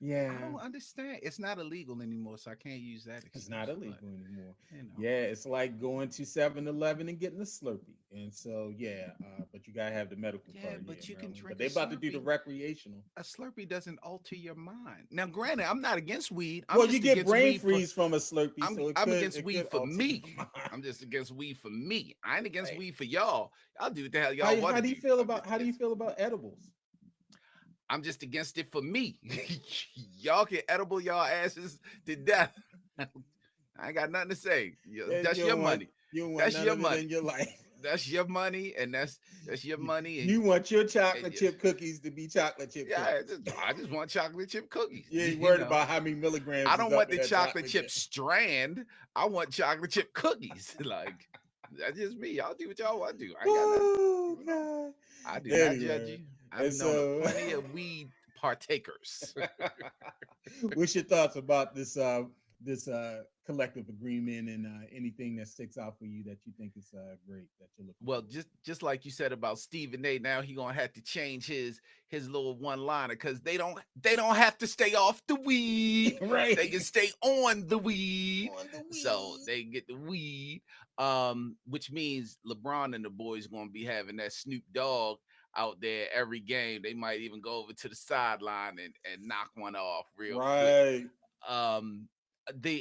yeah. don't understand. It's not illegal anymore, so I can't use that It's not excuse. But illegal anymore. you know, Yeah, it's like going to 7-Eleven and getting a Slurpee. And so, yeah, but you got to have the medical yeah, card here but in you can Maryland. But drink a they about to do the Slurpee. recreational. A Slurpee doesn't alter your mind. Now, granted, I'm not against weed. I'm Well, you just get against brain weed for freeze from a Slurpee, so I'm against it could weed for alter me. your mind. I'm just against weed for me. I ain't against Right. weed for y'all. Y'all do what the hell y'all want How to do you do. feel I'm just about against edibles? I'm just against it for me. Y'all can edible y'all asses to death. I ain't got nothing to say. That's your money. You don't want That's none your of it money. in your life. That's your money, and that's your You, money. you want your And chocolate chip cookies to be chocolate chip yeah, cookies. I just want chocolate chip cookies. You ain't You worried know, about how many I milligrams is don't up want in the that chocolate chocolate chip chip. strand. I want chocolate chip cookies. Like that's just me. Y'all do what y'all want to do. I ain't got nothing. Oh You know, God. I do not judge Anyway, you. I've and known so plenty of weed partakers. what's your thoughts about this collective agreement and anything that sticks out for you that you think is great that you're looking Well, forward just like you said about Stephen A. Now he gonna have to change his little one liner because they don't have to stay off the weed. to? They Right. can stay on the weed, On the so weed. they can get the weed. Which means LeBron and the boys gonna be having that Snoop Dogg out there every game. They might even go over to the sideline and knock one off real quick. Right. um the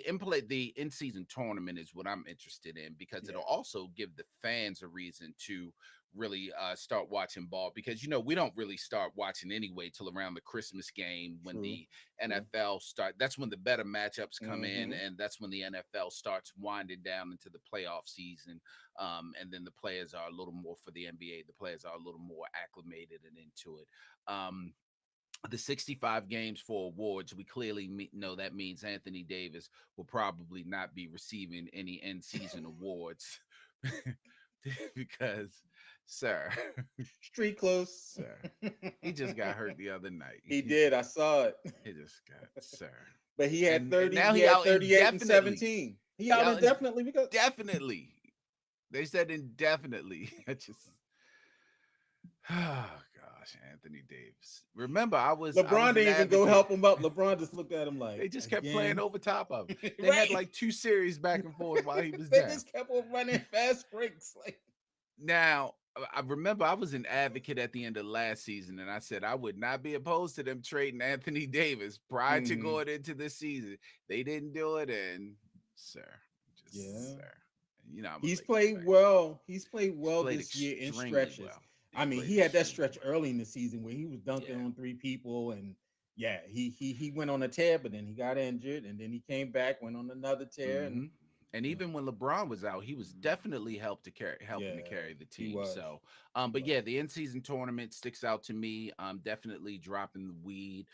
in-season tournament is what I'm interested in because it'll Yeah. also give the fans a reason to really start watching ball because we don't really start watching anyway till around the Christmas game when True. the True. NFL start. That's when the better matchups come in, Mm-hmm. and that's when the NFL starts winding down into the playoff season. And then the players are a little more for the NBA. The players are a little more acclimated and into it. The 65 games for awards, we clearly know that means Anthony Davis will probably not be receiving any end season awards because, sir, Street clothes. sir, he just got hurt the other night. He He did. just, I saw it. he just got, sir, But he had and 30. now He he had out 38 and indefinitely. 17. He He out out indefinitely because indefinitely. They said indefinitely. I just oh gosh, Anthony Davis. Remember, I was LeBron an didn't even go advocate. help him up. LeBron just looked at him They like, just kept playing again. over top of him. They had Right. like two series back and forth while he was They down. just kept on running fast breaks. Like, Now, I remember I was an advocate at the end of last season, and I said I would not be opposed to them trading Anthony Davis prior to mm-hmm. going into this season. They didn't do it, and sir, just Yeah. sir, I'm a Lakers Played fan. well. He's played He's well played this year in extremely stretches. well. I He's mean, played he had that extremely stretch well. early in the season where he was dunking Yeah. on three people, and yeah, he went on a tear, but then he got injured, and then he came back, went on another tear, and hmm And yeah, even when LeBron was out, he was definitely helping yeah, to carry the he team. was, So, he but was. yeah, the in-season tournament sticks out to me. Definitely dropping the weed.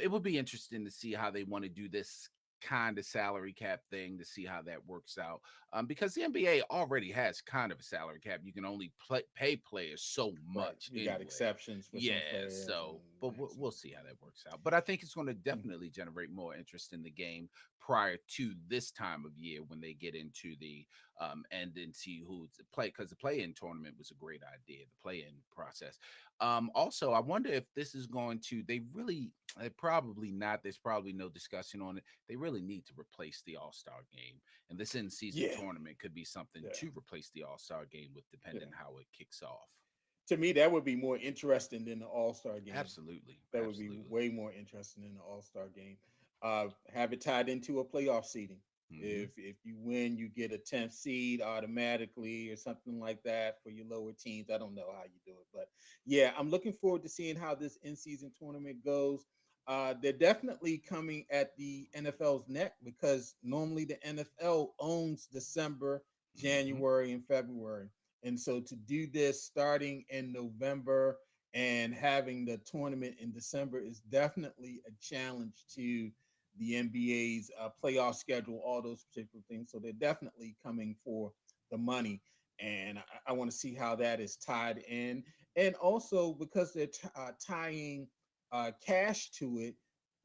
It would be interesting to see how they want to do this kind of salary cap thing to see how that works out. Because the NBA already has kind of a salary cap. You can only pay players so Right. much You got anyway. exceptions for some Yeah, players and so but we'll maximum. see how that works out. But I think it's going to Mhm. definitely generate more interest in the game prior to this time of year when they get into the end and see who's play because the play-in tournament was a great idea. The play-in process. Also, I wonder if this is going to, probably not. There's probably no discussion on it. They really need to replace the All-Star game. And this in-season Yeah, tournament could be something yeah, to replace the All-Star game with, yeah. depending how it kicks off. To me, that would be more interesting than the All-Star game. Absolutely. That would be Absolutely. way more interesting than the All-Star game. Have it tied into a playoff seeding. Hmm. If you win, you get a 10th seed automatically or something like that for your lower teams. I don't know how you do it, but yeah, I'm looking forward to seeing how this in-season tournament goes. They're definitely coming at the NFL's neck because normally the NFL owns December, Hmm. January, and February. And so to do this starting in November and having the tournament in December is definitely a challenge to the NBA's playoff schedule, all those particular things. So they're definitely coming for the money. And I want to see how that is tied in. And also because they're tying cash to it,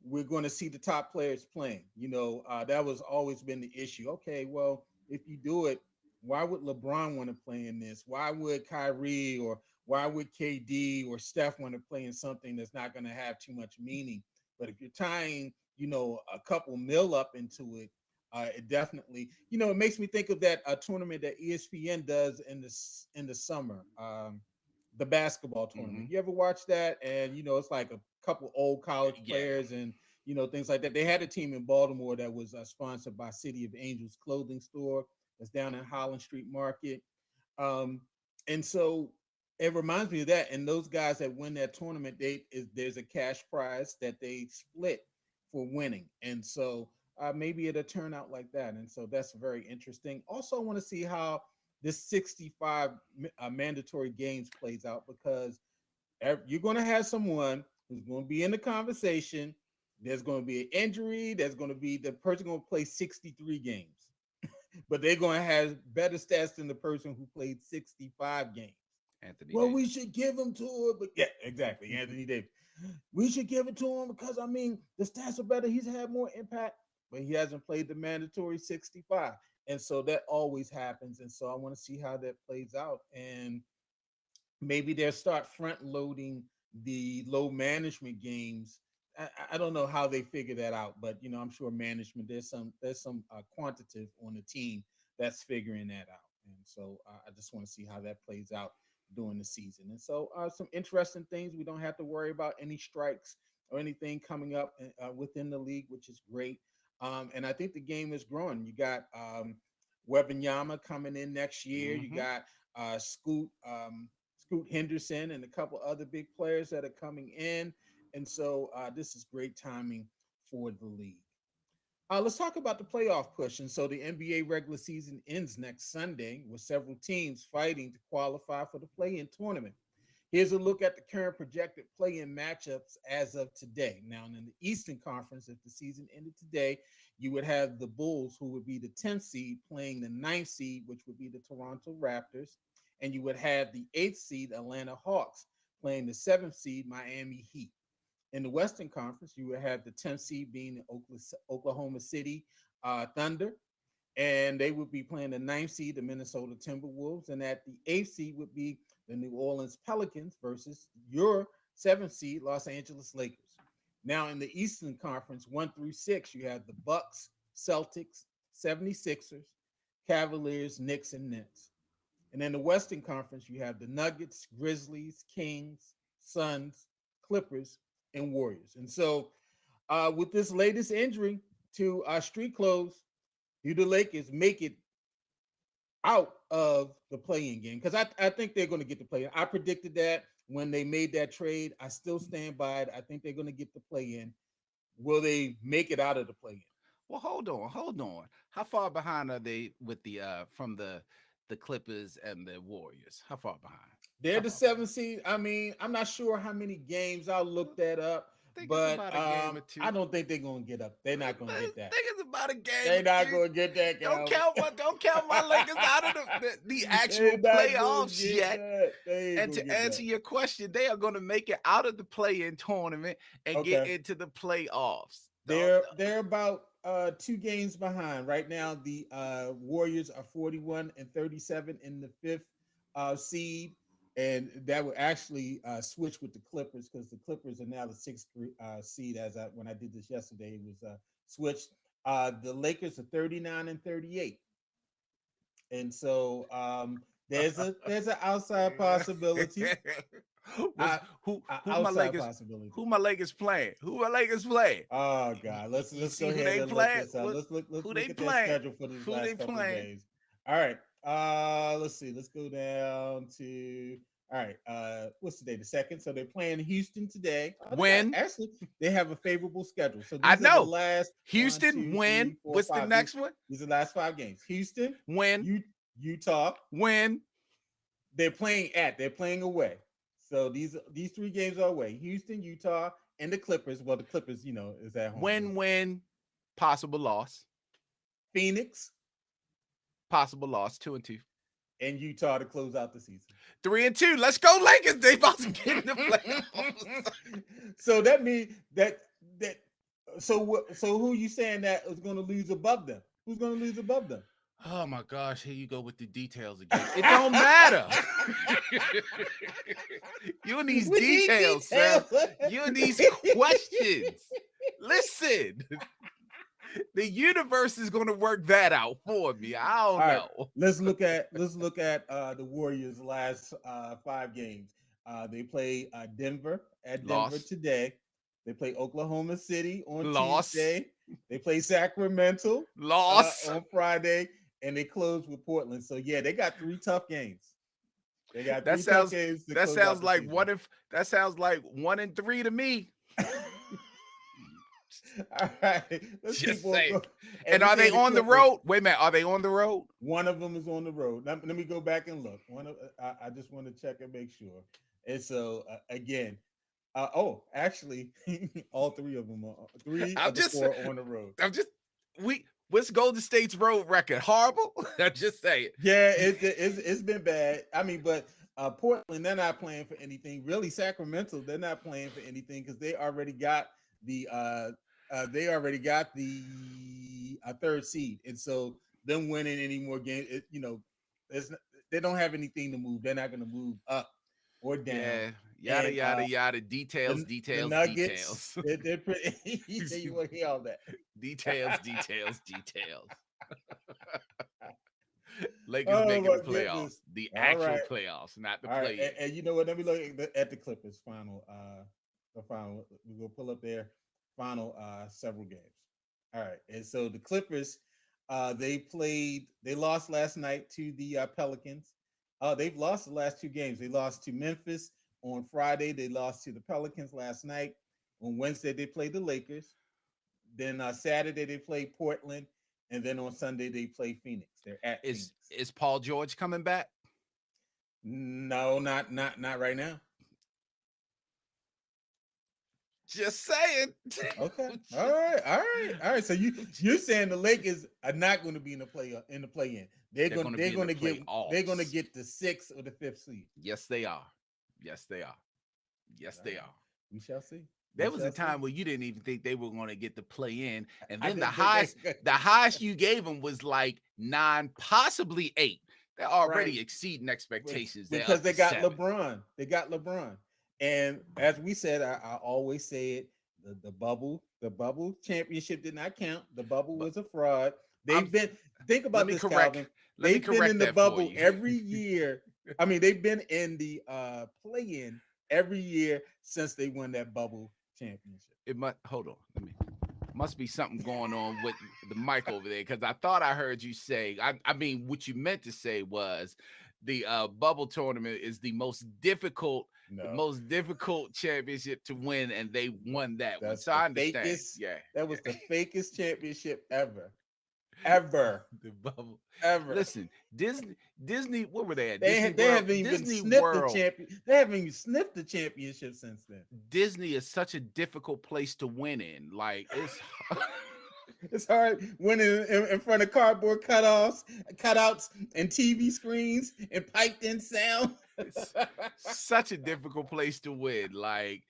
we're going to see the top players playing. That was always been the issue. Okay, well, if you do it, why would LeBron want to play in this? Why would Kyrie or why would KD or Steph want to play in something that's not going to have too much meaning? But if you're tying, a couple mil up into it, it definitely, it makes me think of that tournament that ESPN does in the summer, the basketball tournament. Hmm. You ever watch that? And it's like a couple old college Yeah. players and things like that. They had a team in Baltimore that was sponsored by City of Angels clothing store that's down in Holland Street Market. Um, and so it reminds me of that. And those guys that win that tournament, there's a cash prize that they split for winning. And so maybe it'll turn out like that. And so that's very interesting. Also, I want to see how this 65 mandatory games plays out because you're going to have someone who's going to be in the conversation. There's going to be an injury. There's going to be the person going to play 63 games, but they're going to have better stats than the person who played 65 games. Anthony Well, we Davis. should give him to her, but yeah, exactly, Anthony Davis. We should give it to him because the stats are better. He's had more impact, but he hasn't played the mandatory 65, and so that always happens. And so I want to see how that plays out, and maybe they'll start front loading the low management games. I don't know how they figure that out, but I'm sure management there's some quantitative on the team that's figuring that out, and so I just want to see how that plays out during the season. And so some interesting things. We don't have to worry about any strikes or anything coming up within the league, which is great. And I think the game is growing. You got Webinyama coming in next year. You Hmm. got Scoot Henderson and a couple other big players that are coming in. And so this is great timing for the league. Let's talk about the playoff push. And so the NBA regular season ends next Sunday with several teams fighting to qualify for the play-in tournament. Here's a look at the current projected play-in matchups as of today. Now, in the Eastern Conference, if the season ended today, you would have the Bulls, who would be the 10th seed, playing the ninth seed, which would be the Toronto Raptors. And you would have the 8th seed, Atlanta Hawks, playing the 7th seed, Miami Heat. In the Western Conference, you would have the 10th seed being the Oklahoma City Thunder, and they would be playing the ninth seed, the Minnesota Timberwolves, and at the eighth seed would be the New Orleans Pelicans versus your seventh seed, Los Angeles Lakers. Now in the Eastern Conference, 1 through 6, you have the Bucks, Celtics, 76ers, Cavaliers, Knicks, and Nets. And in the Western Conference, you have the Nuggets, Grizzlies, Kings, Suns, Clippers, and Warriors. And so, with this latest injury to street clothes, do the Lakers make it out of the playing game? Because I think they're going to get the play in. I predicted that when they made that trade. I still stand by it. I think they're going to get the play in. Will they make it out of the play in? Well, hold on. How far behind are they with the from the Clippers and the Warriors? How far behind? They're How the far behind? seventh seed. I mean, I'm not sure how many games. I'll look that up, I think it's but about a game or I two. don't think they're gonna get up. They're not But gonna I get that. think it's about a game They're or not two. gonna get that, Calvin. Don't count my Lakers out of the They're actual not gonna playoffs get yet. that. They ain't And gonna to get answer that. your question, they are going to make it out of the play-in tournament and get Okay. into the playoffs. They're about 2 games behind right now. The Warriors are 41 and 37 in the fifth seed. and that would actually switch with the Clippers because the Clippers are now the sixth seed. When I did this yesterday, it was switched. The Lakers are 39-38, and so there's an outside possibility. Was Uh, who my outside Lakers possibility. who my Lakers playing? Who my Lakers playing? Oh God, You let's go see who ahead they and look playing? this up. Let's Who look they at their playing? schedule for these Who they last couple of playing? games. All right. Let's see. Let's go down to all right. What's today? The second. So they're playing Houston today. Win. Actually they have a favorable schedule. So I these are the know. last one, Houston two, win. three, four, What's the five. next one? These are the last 5 games. Houston, Win. Utah. Win. They're playing away. So these 3 games are away. Houston, Utah, and the Clippers. Well, the Clippers, is at home. Win. Possible loss. Phoenix, Possible loss. 2-2. and Utah to close out the season. 3-2. Let's go, Lakers. They about to get in the playoffs. So that means that. So who you saying that is going to lose above them? Who's going to lose above them? Oh my gosh, here you go with the details again. It don't matter. You and these details, Sam. You and these questions. Listen. The universe is going to work that out for me. I don't know. Right, let's look at the Warriors' last 5 games. They play Denver at Denver today. They play Oklahoma City on Tuesday. They play Sacramento on Friday, and they close with Portland. So yeah, they got 3 tough games. They got 3 tough games. That sounds like 1-3 to me. All right, let's just keep saying. And are they on the road? Wait a minute, are they on the road? One of them is on the road. Let me go back and look. I just want to check and make sure. And so again, actually, all 3 of them are 3 of the 4 on the road. What's Golden State's road record? Horrible. I'm just saying. Yeah, it's been bad. I mean, but Portland, they're not playing for anything. Really, Sacramento, they're not playing for anything because they already got the 3rd seed, and so them winning any more games, they don't have anything to move. They're not going to move up or down. Yeah, yada. Details. The Nuggets, they're pretty. You want to hear all that? Details. Lakers making the playoffs. The actual playoffs, not the play. Right. And you know what? Let me look at the Clippers final. The final. We will pull up their final several games. All right. And so the Clippers, they lost last night to the Pelicans. They've lost the last 2 games. They lost to Memphis on Friday. They lost to the Pelicans last night. On Wednesday, they played the Lakers. Then Saturday, they played Portland. And then on Sunday, they play Phoenix. They're at Phoenix. Is Paul George coming back? No, not right now. Just saying. Okay. All right. So you're saying the Lakers are not going to be in the play-in. They're going to get the 6th or the 5th seed. Yes, they are. We shall see. There was a time where you didn't even think they were going to get the play-in, and then the highest you gave them was like 9, possibly 8. They're already exceeding expectations because they got 7. LeBron. They got LeBron. And as we said, I always say it, the bubble championship did not count. The bubble was a fraud. Think about this, Calvin. They've been in the bubble every year. I mean, they've been in the play-in every year since they won that bubble championship. Hold on. Must be something going on with the mic over there, because I thought I heard you say, I mean, what you meant to say was the bubble tournament is the most difficult championship to win, and they won that one. So I understand. That was the fakest championship ever. The bubble. Ever. Listen, Disney, where were they at? They haven't even sniffed the championship since then. Disney is such a difficult place to win in. Like, it's hard winning in front of cardboard cutouts, and TV screens and piped in sound. It's such a difficult place to win. Like,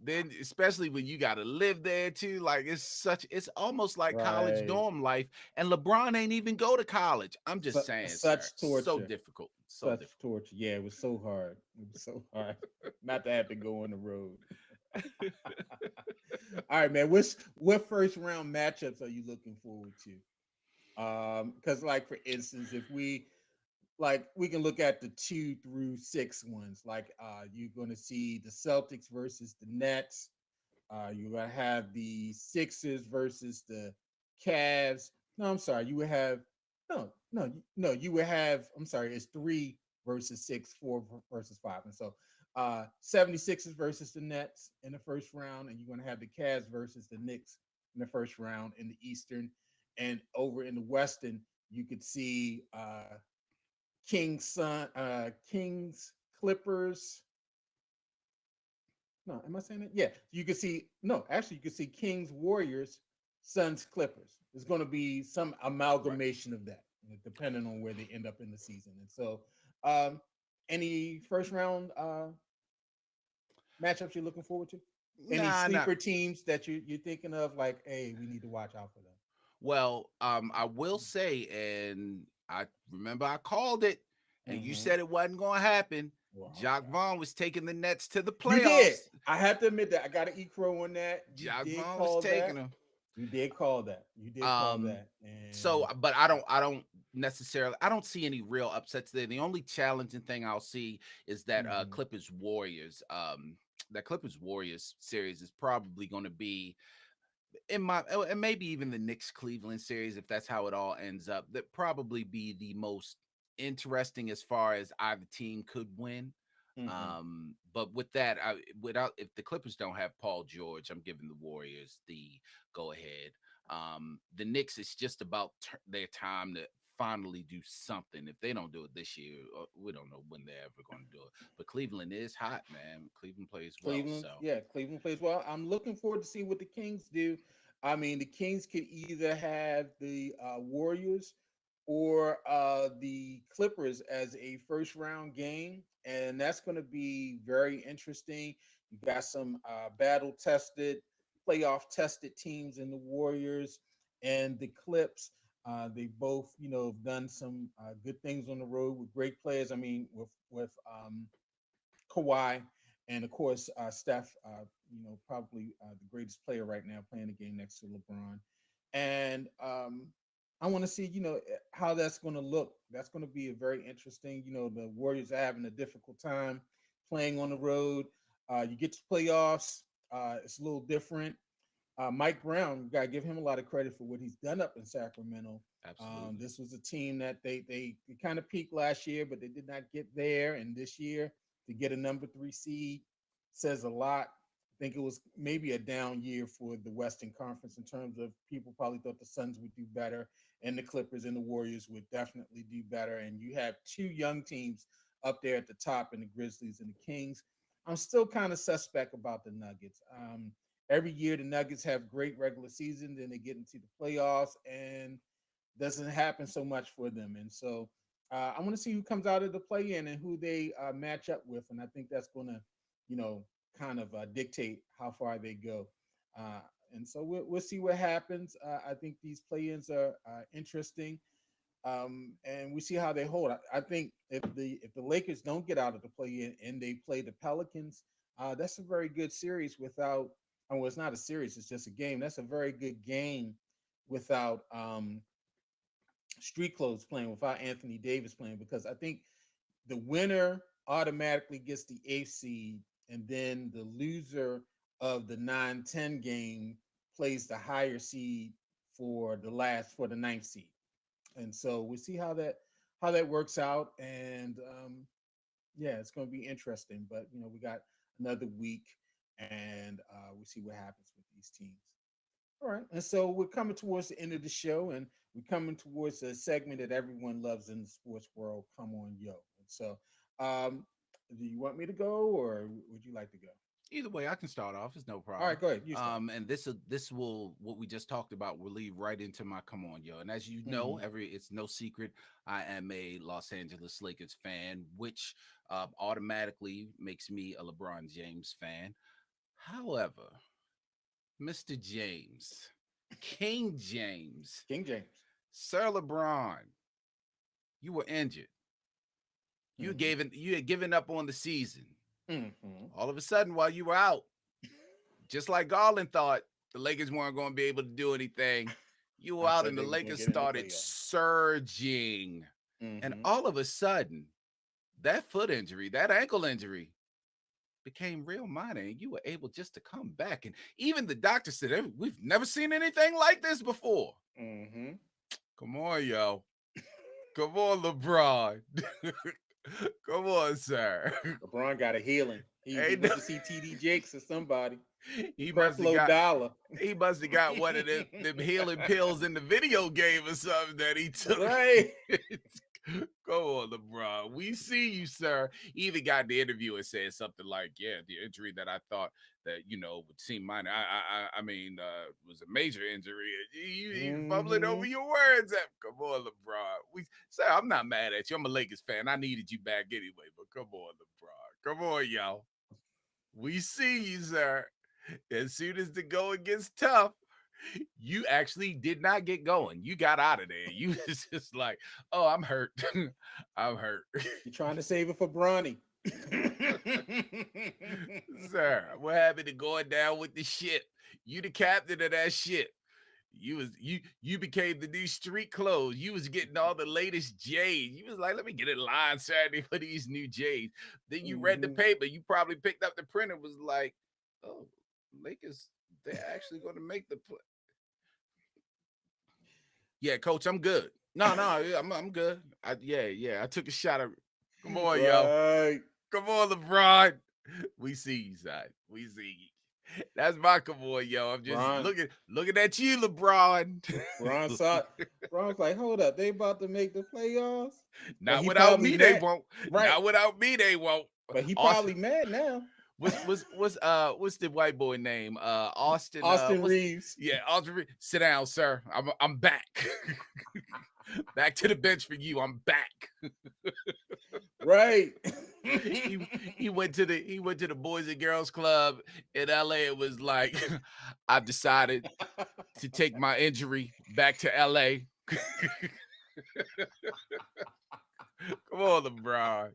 then especially when you got to live there too, like it's almost like college Right. dorm life. And LeBron ain't even go to college. I'm just saying, sir, Such so torture. difficult, so Such difficult. torture. Yeah, it was so hard. It was so hard not to have to go on the road. All right, man. What first round matchups are you looking forward to? Because like for instance, if we can look at the 2 through 6 ones. Like you're going to see the Celtics versus the Nets. You're going to have the Sixers versus the Cavs. No, I'm sorry. You would have no. You would have. I'm sorry. It's 3 versus 6, 4 versus 5, and so 76ers versus the Nets in the first round, and you're going to have the Cavs versus the Knicks in the first round in the Eastern, and over in the Western, you could see Kings Clippers. No, am I saying that? Yeah, you can see. No, actually, you can see Kings Warriors, Suns Clippers. There's going to be some Right. amalgamation of that, depending on where they end up in the season. And so, um, any first round matchups you're looking forward to? Any Nah, not sleeper teams that you're thinking of? Like, hey, we need to watch out for them. well. I will say, and I remember I called it, and you Mm-hmm. said it wasn't going to happen. Oh Jock God, Vaughn was taking the Nets to the you did. playoffs. I have to admit that I got to eat crow on that. You Jock did Vaughn was call taking that. them. You did call that. You did call Um, that. so, And but I don't necessarily, I don't see any real upsets there. The only challenging thing I'll see is that mm-hmm. Clippers Warriors. That Clippers Warriors series is probably going to be in my, and maybe even the Knicks Cleveland series, if that's how it all ends up, that probably be the most interesting as far as either team could win. Mm-hmm. But with that, without, if the Clippers don't have Paul George, I'm giving the Warriors the go ahead. The Knicks, it's just about their time to finally do something. If they don't do it this year, we don't know when they're ever going to do it. But Cleveland is hot, man. Cleveland plays well, Cleveland, so yeah, Cleveland plays well. I'm looking forward to see what the Kings do. I mean, the Kings could either have the Warriors or the Clippers as a first round game, and that's going to be very interesting. You got some battle tested, playoff tested teams in the Warriors and the Clips. They both, have done some good things on the road with great players. I mean, with Kawhi, and of course Steph. Probably the greatest player right now playing the game next to LeBron. And I want to see, how that's going to look. That's going to be a very interesting. The Warriors are having a difficult time playing on the road. You get to playoffs. It's a little different. Mike Brown, we got to give him a lot of credit for what he's done up in Sacramento. absolutely. This was a team that they kind of peaked last year, but they did not get there. And this year, to get a number 3 seed says a lot. I think it was maybe a down year for the Western Conference in terms of people probably thought the Suns would do better, and the Clippers and the Warriors would definitely do better. And you have 2 young teams up there at the top in the Grizzlies and the Kings. I'm still kind of suspect about the Nuggets. Every year the Nuggets have great regular season, then they get into the playoffs and doesn't happen so much for them. And so I want to see who comes out of the play-in and who they match up with, and I think that's going to, you know, kind of dictate how far they go. Uh, and so we'll see what happens. I think these play-ins are interesting, and we see how they hold. I think if the Lakers don't get out of the play-in and they play the Pelicans, that's a very good series without. Well, it's not a series; it's just a game. That's a very good game without street clothes playing, without Anthony Davis playing, because I think the winner automatically gets the 8th seed, and then the loser of the 9-10 game plays the higher seed for the 9th seed. And so we'll see how that works out. And yeah, it's going to be interesting. But we got another week, and we'll see what happens with these teams. All right. And so we're coming towards the end of the show, and we're coming towards a segment that everyone loves in the sports world. Come on, yo. And so, um, do you want me to go, or would you like to go? Either way, I can start off. It's no All problem. right, go ahead. You start. And this will what we just talked about will lead right into my come on, yo. And as you know, Mm-hmm. it's no secret I am a Los Angeles Lakers fan, which automatically makes me a LeBron James fan. However, Mr. James, King James, King James. Sir LeBron, you were injured. You had given up on the season. Mm-hmm. All of a sudden, while you were out, just like Garland thought the Lakers weren't going to be able to do anything, you were I out said and the they was gonna Lakers get in the started playoffs. surging. And Mm-hmm. all of a sudden, that foot injury, that ankle injury became real minor, and you were able just to come back. And even the doctor said, we've never seen anything like this before. Mm-hmm. Come on, yo. Come on, LeBron. Come on, sir. LeBron got a healing. He Ain't went no- to see TD Jakes or somebody. he must have Creflo got Dollar. he must have got one of them healing pills in the video game or something that he took. Right. Go on, LeBron. We see you, sir. He even got in the interview and said something like, "Yeah, the injury that I thought that would seem minor. I mean, was a major injury." You fumbling over Mm-hmm. your words. Come on, LeBron. Sir, I'm not mad at you. I'm a Lakers fan. I needed you back anyway. But come on, LeBron. Come on, y'all. We see you, sir. As soon as the going gets tough, you actually did not get going. You got out of there. You was just like, oh, I'm hurt. I'm hurt. You're trying to save it for Bronny. Sir, what happened to going down with the ship? You the captain of that ship. You became the new street clothes. You was getting all the latest J's. You was like, let me get in line Saturday for these new J's. Then you read the Mm-hmm. paper. You probably picked up the print and was like, oh, Lakers, they're actually going to make the play. Yeah, coach, I'm good. No, I'm good. I took a shot at. Come on, yo. Right. Come on, LeBron. We see you, son. We see you. That's my come on, yo. I'm just Bron, looking at you, LeBron. Bron saw Bron's like, hold up, they about to make the playoffs. But Not he without probably me, they mad. won't. Right. Not without me, they won't. But he Austin, probably mad now. what's the white boy name? Austin. Austin What's Reeves. Yeah, Austin. Sit down, sir. I'm back. Back to the bench for you. I'm back. Right. he went to the Boys and Girls Club in LA. It was like, I've decided to take my injury back to LA. Come on, LeBron.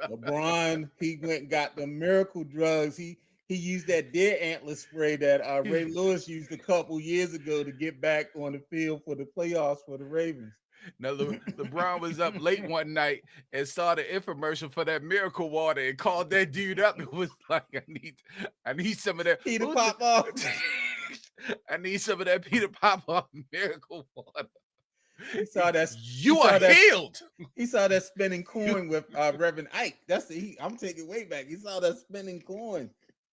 LeBron, he went and got the miracle drugs. He used that deer antler spray that Ray Lewis used a couple years ago to get back on the field for the playoffs for the Ravens. Now, LeBron was up late one night and saw the infomercial for that miracle water and called that dude up and was like, I need some of that Peter Pop-Off. I need some of that Peter Pop-Off miracle water. He saw that. You are healed. He saw that spinning coin with Reverend Ike. I'm taking way back. He saw that spinning coin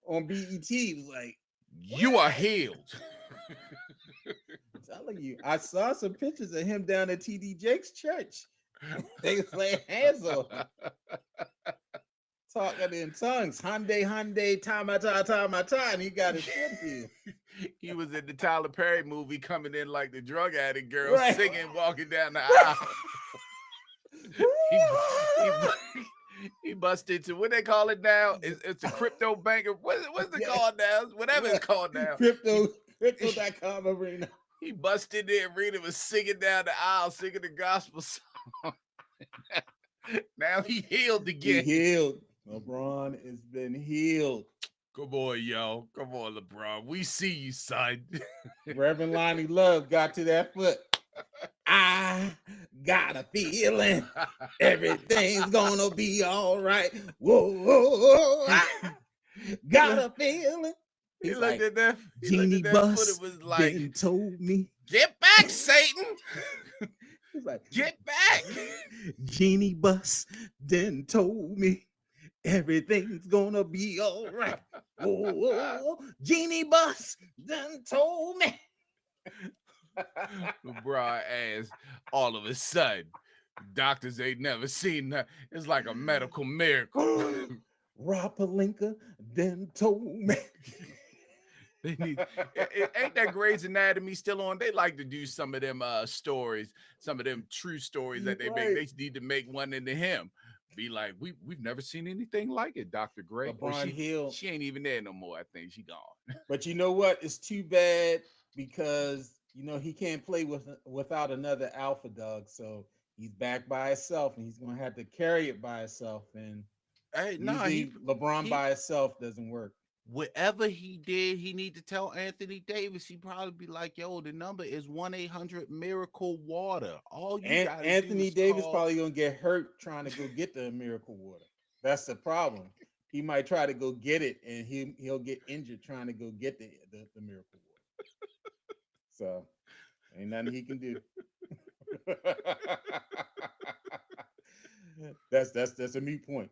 on BET. He was like, you are healed. I'm telling you, I saw some pictures of him down at TD Jake's church. They was laying hands on him. Talking in tongues. Hyundai, ta, and he got his foot healed. He was in the Tyler Perry movie coming in like the drug addict girl, Right. Singing, walking down the aisle. He busted into what they call it now. It's a crypto banker. What's it called now? Whatever it's called now. Crypto.com arena. He busted there and Rita was singing down the aisle, singing the gospel song. Now he healed again. He healed. LeBron has been healed. Come on, yo. Come on, LeBron. We see you, son. Reverend Lonnie Love got to that foot. I got a feeling everything's gonna be all right. Whoa, I got a feeling. He looked at that. Genie Bus was like, then told me, "Get back, Satan." He's like, "Get back." Genie Bus then told me everything's gonna be all right. Oh, Genie Bus then told me. LeBron ass all of a sudden. Doctors ain't never seen that. It's like a medical miracle. Rob Pelinka then told me. They need ain't that Grey's Anatomy still on? They like to do some of them stories, some of them true stories that they make. They need to make one into him. Be like, we've never seen anything like it, Dr. Gray. Or LeBron Hill. she ain't even there no more. I think she gone. But you know what? It's too bad because he can't play without another alpha dog. So he's back by himself, and he's gonna have to carry it by himself. And Hey, nah, usually LeBron he by himself doesn't work. whatever he did, he need to tell Anthony Davis. He probably be like, yo, the number is 1-800 Miracle Water. All you And gotta do Anthony is Davis call. probably gonna get hurt trying to go get the miracle water. That's the problem. He might try to go get it, and he'll get injured trying to go get the miracle water. So ain't nothing he can do. That's a mute point.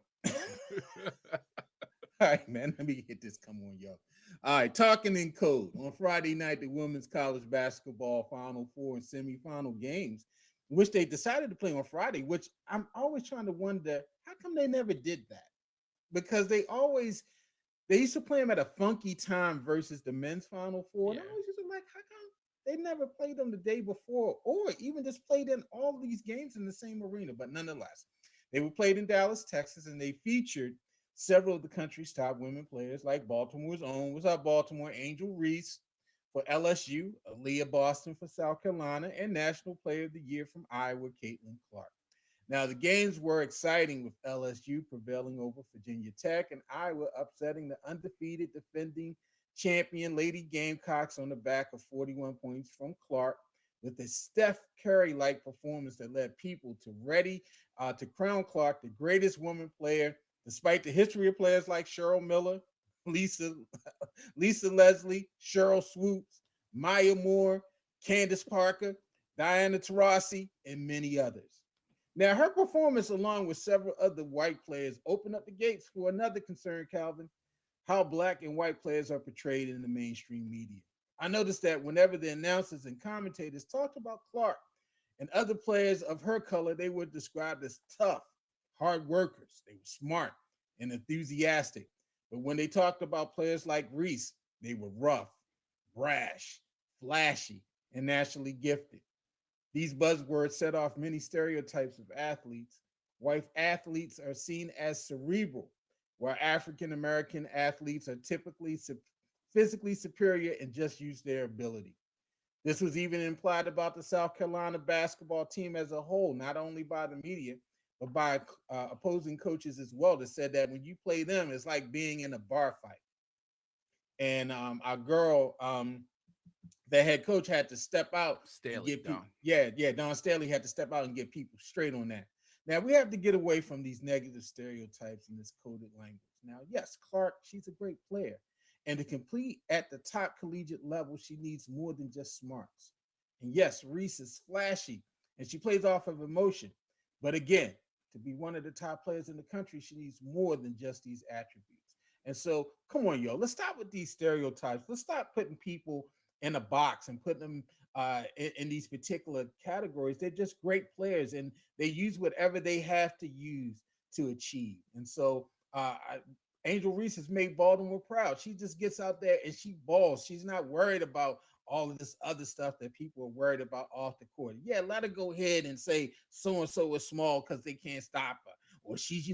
All right, man. Let me hit this. Come on, y'all. All right, talking in code. On Friday night, the women's college basketball Final Four and semifinal games, which they decided to play on Friday, which I'm always trying to wonder how come they never did that? Because they used to play them at a funky time versus the men's Final Four. And Yeah. I always used to like, how come they never played them the day before or even just played in all these games in the same arena? But nonetheless, they were played in Dallas, Texas, and they featured several of the country's top women players, like Baltimore's own, what's up, Baltimore, Angel Reese for LSU, Aaliyah Boston for South Carolina, and National Player of the Year from Iowa, Caitlin Clark. Now, the games were exciting with LSU prevailing over Virginia Tech and Iowa upsetting the undefeated defending champion Lady Gamecocks on the back of 41 points from Clark with a Steph Curry-like performance that led people to ready to crown Clark the greatest woman player, despite the history of players like Cheryl Miller, Lisa, Lisa Leslie, Cheryl Swoops, Maya Moore, Candace Parker, Diana Taurasi, and many others. Now, her performance, along with several other white players, opened up the gates for another concern, Calvin, how black and white players are portrayed in the mainstream media. I noticed that whenever the announcers and commentators talked about Clark and other players of her color, they were described as tough, hard workers. They were smart and enthusiastic. But when they talked about players like Reese, they were rough, brash, flashy, and naturally gifted. These buzzwords set off many stereotypes of athletes. White athletes are seen as cerebral, while African American athletes are typically physically superior and just use their ability. This was even implied about the South Carolina basketball team as a whole, not only by the media, but by opposing coaches as well, that said that when you play them, it's like being in a bar fight. And our girl, the head coach had to step out and Staley, get people. Don. Yeah, Don Staley had to step out and get people straight on that. Now we have to get away from these negative stereotypes and this coded language. Now, yes, Clark, she's a great player. And to compete at the top collegiate level, she needs more than just smarts. And yes, Reese is flashy and she plays off of emotion. But again, to be one of the top players in the country, she needs more than just these attributes. And so, come on, yo, let's stop with these stereotypes. Let's stop putting people in a box and putting them in these particular categories. They're just great players and they use whatever they have to use to achieve. And so, Angel Reese has made Baltimore proud. She just gets out there and she balls. She's not worried about all of this other stuff that people are worried about off the court. Yeah, let her go ahead and say so and so is small because they can't stop her, or she's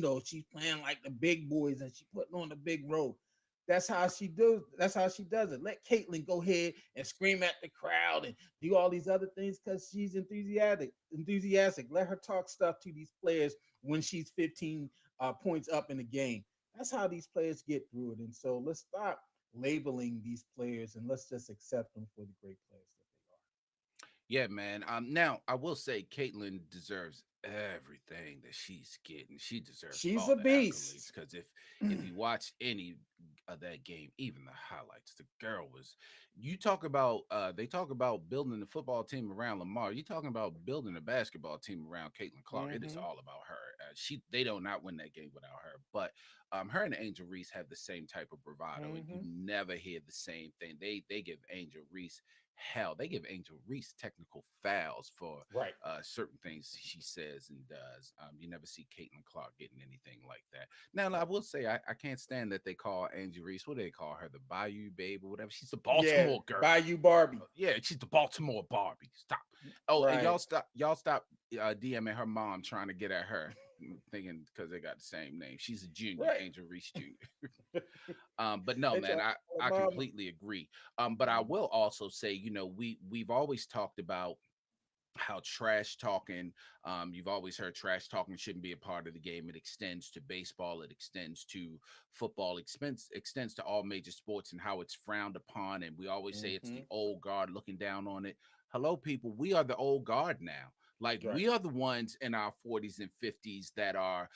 playing like the big boys and she's putting on the big role. That's how she does. That's how she does it. Let Caitlin go ahead and scream at the crowd and do all these other things because she's enthusiastic. Enthusiastic. Let her talk stuff to these players when she's 15 points up in the game. That's how these players get through it. And so let's stop labeling these players and let's just accept them for the great players that Yeah, man. Now I will say Caitlyn deserves everything that she's getting. She they are. deserves She's all a the accolades beast. because if you watch any of that game, even the highlights, the girl was. You talk about they talk about building the football team around Lamar. You talking about building a basketball team around Caitlin Clark. It is Mm-hmm. all about her. They don't not win that game without her. But her and Angel Reese have the same type of bravado. You Mm-hmm. never hear the same thing. They give Angel Reese hell. They give Angel Reese technical fouls for Right. certain things she says and does. You never see Caitlin Clark getting anything like that. Now, I Right. will say I can't stand that they call Angel Reese. What do they call her? The Bayou Babe or whatever. She's a Yeah. Baltimore girl. Bayou Barbie. Yeah, she's the Baltimore Barbie. Stop. Oh, and Right. y'all stop. Y'all stop DMing her mom trying to get at her. thinking because they got the same name. She's a junior, Right. Angel Reese Jr. But no, They man, try I mama. completely agree. But I will also say, we've always talked about how trash talking, you've always heard trash talking shouldn't be a part of the game. It extends to baseball, it extends to football, extends to all major sports, and how it's frowned upon. And we always say it's the old guard looking down on it. Hello, people, we are the old guard now. Like, Right. we are the ones in our 40s and 50s that are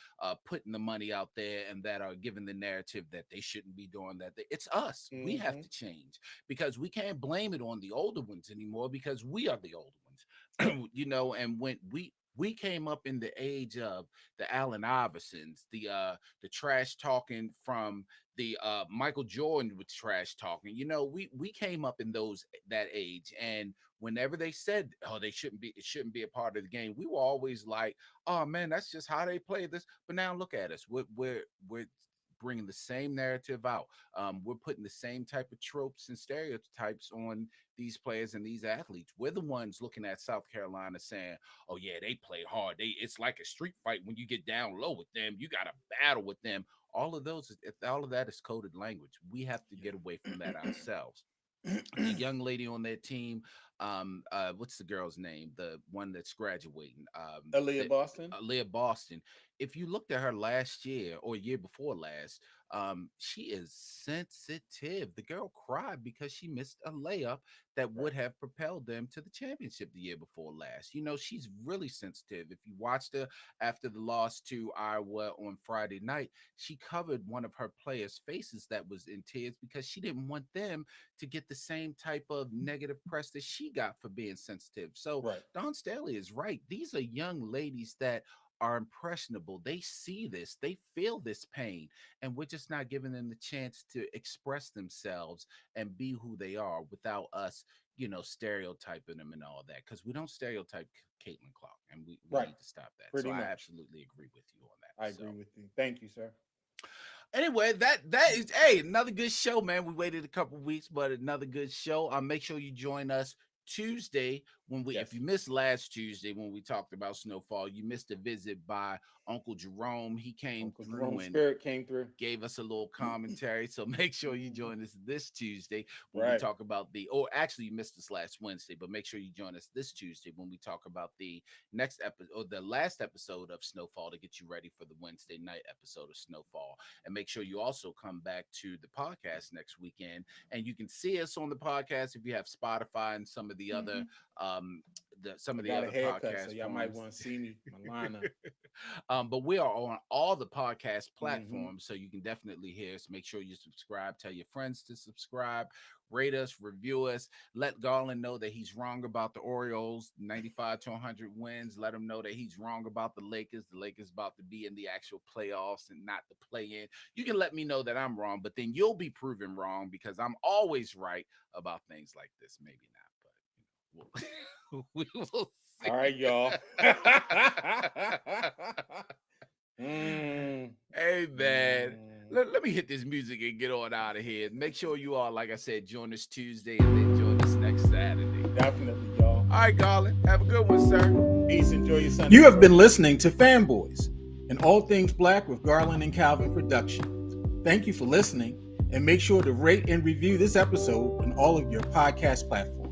putting the money out there and that are giving the narrative that they shouldn't be doing that. It's us. We have to change, because we can't blame it on the older ones anymore, because we are the older ones. And when we came up in the age of the Allen Iversons, the trash talking from the Michael Jordan with trash talking. We came up in that age, and whenever they said, oh, it shouldn't be a part of the game, we were always like, oh man, that's just how they play this. But now look at us. We're bringing the same narrative out. We're putting the same type of tropes and stereotypes on these players and these athletes. We're the ones looking at South Carolina saying, oh yeah, they play hard. It's like a street fight. When you get down low with them, you got to battle with them. All of that is coded language. We have to get away from that ourselves. The young lady on their team, what's the girl's name, the one that's graduating, Aaliyah Boston. Aaliyah Boston. If you looked at her last year or year before last, she is sensitive. The girl cried because she missed a layup that would have propelled them to the championship the year before last. She's really sensitive. If you watched her after the loss to Iowa on Friday night, she covered one of her players' faces that was in tears, because she didn't want them to get the same type of negative press that she got for being sensitive. So Right. Don Staley is right. These are young ladies that are impressionable. They see this, they feel this pain, and we're just not giving them the chance to express themselves and be who they are without us, stereotyping them and all that. Because we don't stereotype Caitlin Clark, and we Right. need to stop that. Pretty so much. I absolutely agree with you on that. I agree with you. Thank you, sir. Anyway, that is another good show, man. We waited a couple weeks, but another good show. Make sure you join us Tuesday if you missed last Tuesday when we talked about snowfall, you missed a visit by Uncle Jerome. He came through and Spirit came through, gave us a little commentary. So make sure you join us this Tuesday when right. we talk about actually you missed us last Wednesday, but make sure you join us this Tuesday when we talk about the next episode, or the last episode of Snowfall, to get you ready for the Wednesday night episode of Snowfall. And make sure you also come back to the podcast next weekend, and you can see us on the podcast if you have Spotify and some of the other some of the other podcasts. So y'all might want to see me, my lineup. But we are on all the podcast platforms, so you can definitely hear us. Make sure you subscribe. Tell your friends to subscribe. Rate us, review us. Let Garland know that he's wrong about the Orioles, 95 to 100 wins. Let him know that he's wrong about the Lakers. The Lakers about to be in the actual playoffs and not the play-in. You can let me know that I'm wrong, but then you'll be proven wrong, because I'm always right about things like this. Maybe not, but we will see. All right, y'all. Hey, man. Let me hit this music and get on out of here. Make sure you all, like I said, join us Tuesday and then join us next Saturday. Definitely, y'all. All right, Garland. Have a good one, sir. Peace. Enjoy your Sunday. You have been listening to Fanboys, an all things black with Garland and Calvin production. Thank you for listening, and make sure to rate and review this episode on all of your podcast platforms.